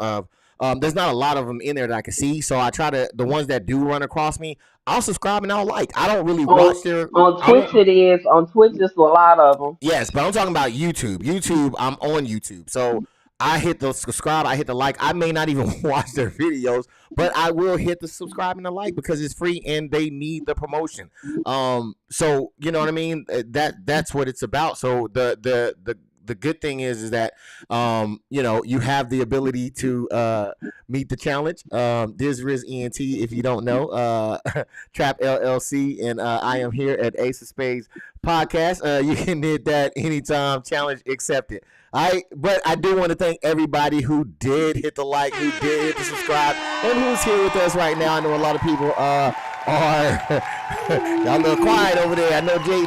there's not a lot of them in there that I can see. So I try to the ones that do run across me, I'll subscribe and I'll like. I don't really watch their. On I Twitch don't. it is. On Twitch there's a lot of them. Yes, but I'm talking about YouTube. I'm on YouTube. So I hit the subscribe, I hit the like. I may not even watch their videos, but I will hit the subscribe and the like because it's free and they need the promotion. So you know what I mean? That's what it's about. So the good thing is that you know, you have the ability to meet the challenge. DizRiz ENT, if you don't know, Trap LLC, and I am here at Ace of Spades Podcast. You can hit that anytime. Challenge accepted. All right, but I do want to thank everybody who did hit the like, who did hit the subscribe, and who's here with us right now. I know a lot of people are y'all a little quiet over there. I know Jay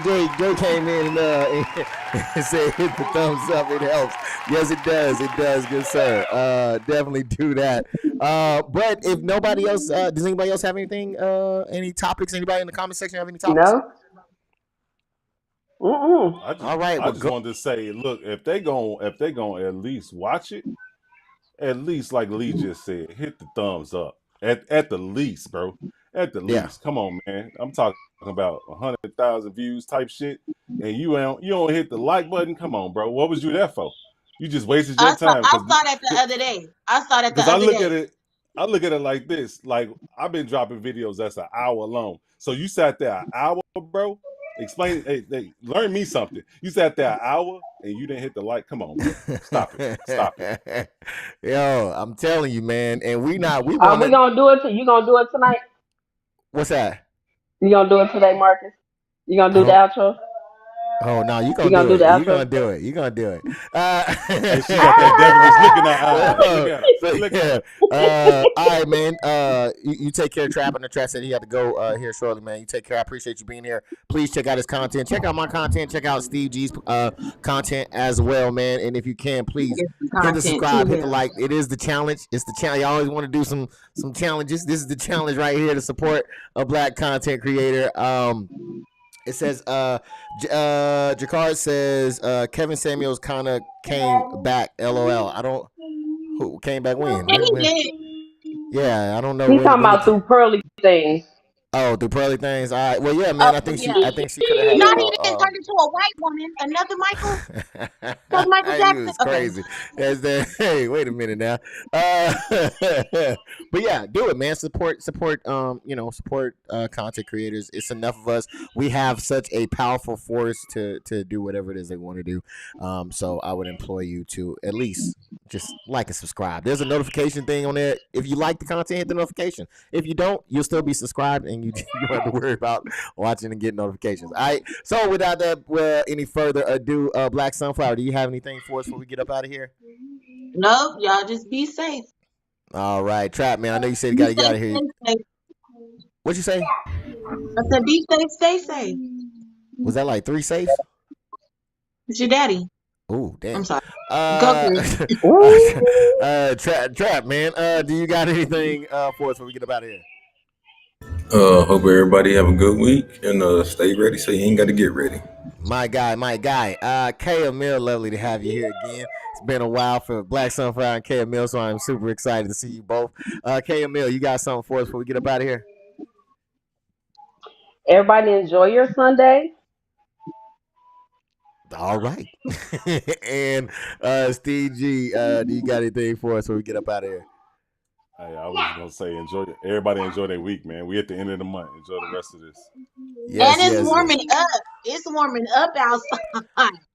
came in and said hit the thumbs up. It helps. Yes, it does. It does, good sir. Definitely do that. But if nobody else, does anybody else have anything? Any topics? Anybody in the comment section have any topics? No. All right. I just wanted to say, look, if they gon' at least watch it, at least like Lee just said, hit the thumbs up. At the least, bro. At the least. Come on, man. I'm talking about 100,000 views type shit, and you don't hit the like button. Come on, bro. What was you there for? You just wasted your time. I saw that the other day. Because I look at it like this. Like, I've been dropping videos that's an hour long. So you sat there an hour, bro. Explain, hey, learn me something. You sat there an hour and you didn't hit the like. Come on, bro. Stop it. Yo, I'm telling you, man. And we gonna do it. You gonna do it tonight? What's that? You gonna do it today, Marcus? You gonna do the outro? Oh no, you gonna do it. You gonna do it. You gonna do it. And she got that devilish look in her eye. All right, man. You take care of Trap. And the Trap said he had to go here shortly, man. You take care. I appreciate you being here. Please check out his content. Check out my content. Check out Steve G's content as well, man. And if you can, please hit the subscribe, hit the like. It is the challenge. It's the challenge. You always want to do some challenges. This is the challenge right here to support a Black content creator. It says, Jakar says, Kevin Samuels kind of came back, LOL. Who came back when? Yeah, I don't know. He's talking about through pearly things. Oh, through pearly things. All right. Well, yeah, man. I think she could have had. Not even turned into a white woman. Another Michael. Michael Jackson. Was crazy. Hey, wait a minute now. But yeah, do it, man. Support. Support content creators. It's enough of us. We have such a powerful force to do whatever it is they want to do. So I would implore you to at least just like and subscribe. There's a notification thing on there. If you like the content, hit the notification. If you don't, you'll still be subscribed and you don't have to worry about watching and getting notifications. All right. So without any further ado, Black Sunflower, do you have anything for us before we get up out of here? No, y'all just be safe. All right, Trap, man. I know you said you got to get out of here. What'd you say? I said be safe, stay safe. Was that like 3 safe? It's your daddy. Oh, damn. I'm sorry. Trap, man. Do you got anything for us when we get up out of here? Hope everybody have a good week and stay ready so you ain't got to get ready. My guy. AMIL, lovely to have you here again. It's been a while for Black Sunflower and AMIL, so I'm super excited to see you both. AMIL, you got something for us before we get up out of here? Everybody enjoy your Sunday. All right. And Steve G, do you got anything for us before we get up out of here? Hey, I was gonna say everybody enjoy their week, man. We at the end of the month. Enjoy the rest of this. Yes, and it's warming up. It's warming up outside.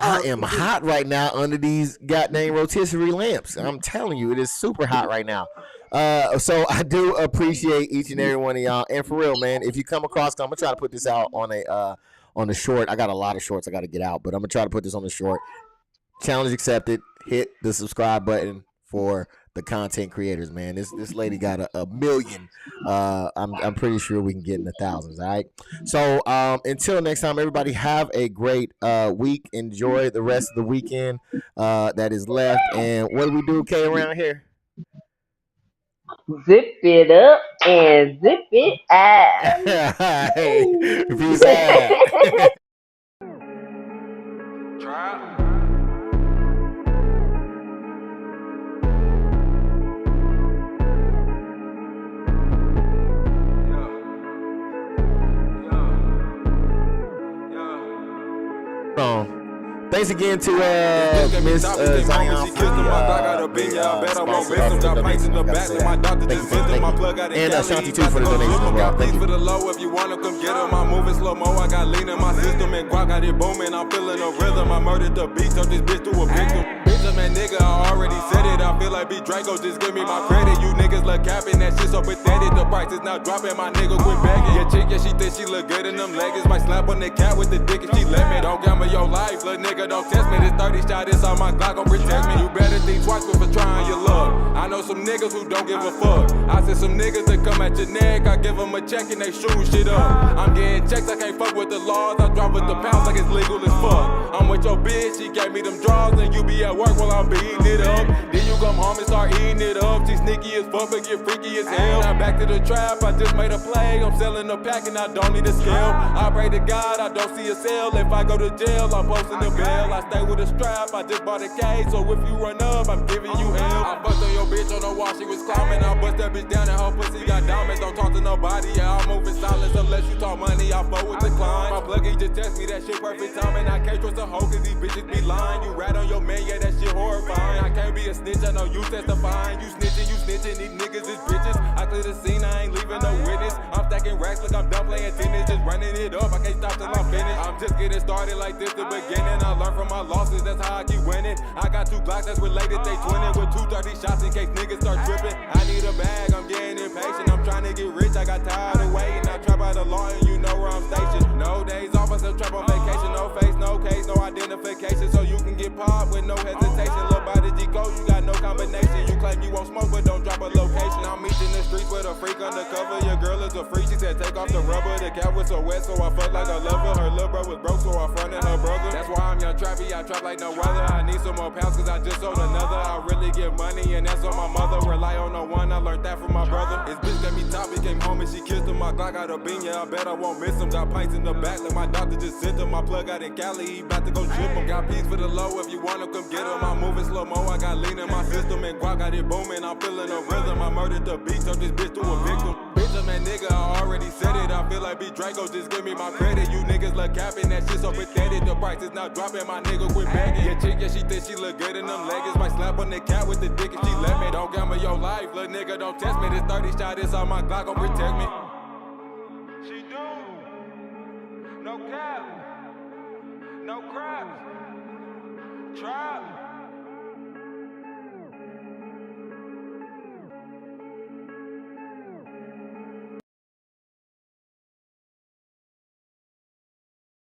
I am hot right now under these goddamn rotisserie lamps. I'm telling you, it is super hot right now. So I do appreciate each and every one of y'all. And for real, man, if you come across, I'm gonna try to put this out on the short. I got a lot of shorts I got to get out, but I'm gonna try to put this on the short. Challenge accepted. Hit the subscribe button for the content creators, man. This lady got a million. I'm pretty sure we can get in the thousands. All right. So until next time, everybody have a great week. Enjoy the rest of the weekend that is left. And what do we do, Kay, around here? Zip it up and zip it out. Hey, peace out. Thanks again to Miss Zion for and Ashanti too for the donation as well. Thank you. For the low, if you wanna come get them, I'm moving slow mo. I got lean in my system and guac got it booming. I'm feeling a rhythm. I murdered the beat, turned this bitch to a victim. Bitch, man, nigga, I already said it. I feel like B Draco, just give me my credit. You niggas look capping, that shit so pathetic. The price is now dropping, my nigga quit begging. Your chick, yeah, she thinks she look good in them leggings. Might slap on the cat with the dick if she let me. Don't gamble your life, little nigga, don't test me. This 30 shot is on my Glock, gon' protect me. You better think twice before trying your luck. I know some niggas who don't give a fuck. I said some niggas that come at your neck, I give them a check and they shoot shit up. I'm getting checks, I can't fuck with the laws. I drop with the pounds like it's legal as fuck. I'm with your bitch, she gave me them draws, and you be at work while I'm beating it up. Then you come home and start eating it up. She sneaky as fuck, but get freaky as hell. Now back to the trap, I just made a play. I'm selling a pack and I don't need a scale. I pray to God, I don't see a sale. If I go to jail, I'm posting the bail. I stay with a strap, I just bought a case. So if you run up, I'm giving you hell. I bust on your bitch on the wall, she was climbing. I bust that bitch down and her pussy got diamonds. Don't talk to nobody, yeah, I'm moving Unless you talk money, I flow with decline. My plug, he just test me that shit perfect time. And I can't trust a hoe cause these bitches be lying. You rat on your man, yeah, that shit horrifying. I can't be a snitch, I know you testifying. You snitching, these niggas is bitches. I clear the scene, I ain't leaving no witness. I'm stacking racks like I'm done playing tennis. Just running it up, I can't stop till I'm finished. I'm just getting started like this the beginning. I learn from my losses, that's how I keep winning. I got 2 Glocks that's related, they twinning. With 230 shots in case niggas start tripping. I need a bag, I'm getting impatient. I'm trying to get rich, I got tired of waiting. I trap out the law and you know where I'm stationed. No days off, I still trap on vacation. No face, no case, no identification. So you can get popped with no hesitation. Look by the G-code, you got no combination. You claim you won't smoke, but don't drop a location. I'm meeting the streets with a freak undercover. Your girl is a freak, she said take off the rubber. The cat was so wet, so I fucked like a lover. Her little bro was broke, so I fronted her brother. That's why I'm young trappy, I trap like no other. I need some more pounds, cause I just sold another. I really get money, and that's on my mother. Rely on no one, I learned that from my brother. His bitch got me top, he came home and she kissed him. My Glock got a bean, yeah, I bet I won't miss him. Got pints in the back, like my doctor just sent him. My plug out in Cali, he about to go ship him. Got peas for the low, if you want him, come get him. I'm moving slow-mo, I got lean in my system. And guac got it booming, I'm feeling a rhythm. I murdered the beat, turned this bitch to a victim. Bitch, I'm that nigga, I already said it. I feel like B. Draco, just give me my credit. You niggas look capping, that shit so pathetic. The price is not dropping, my nigga quit begging. Your chick, yeah, she think she look good in them leggings. Might slap on the cat with the dick if she let me. Don't gamble your life, little nigga, don't test me. This 30 shot is on my Glock, gon' protect me. She do. No cap. No crap.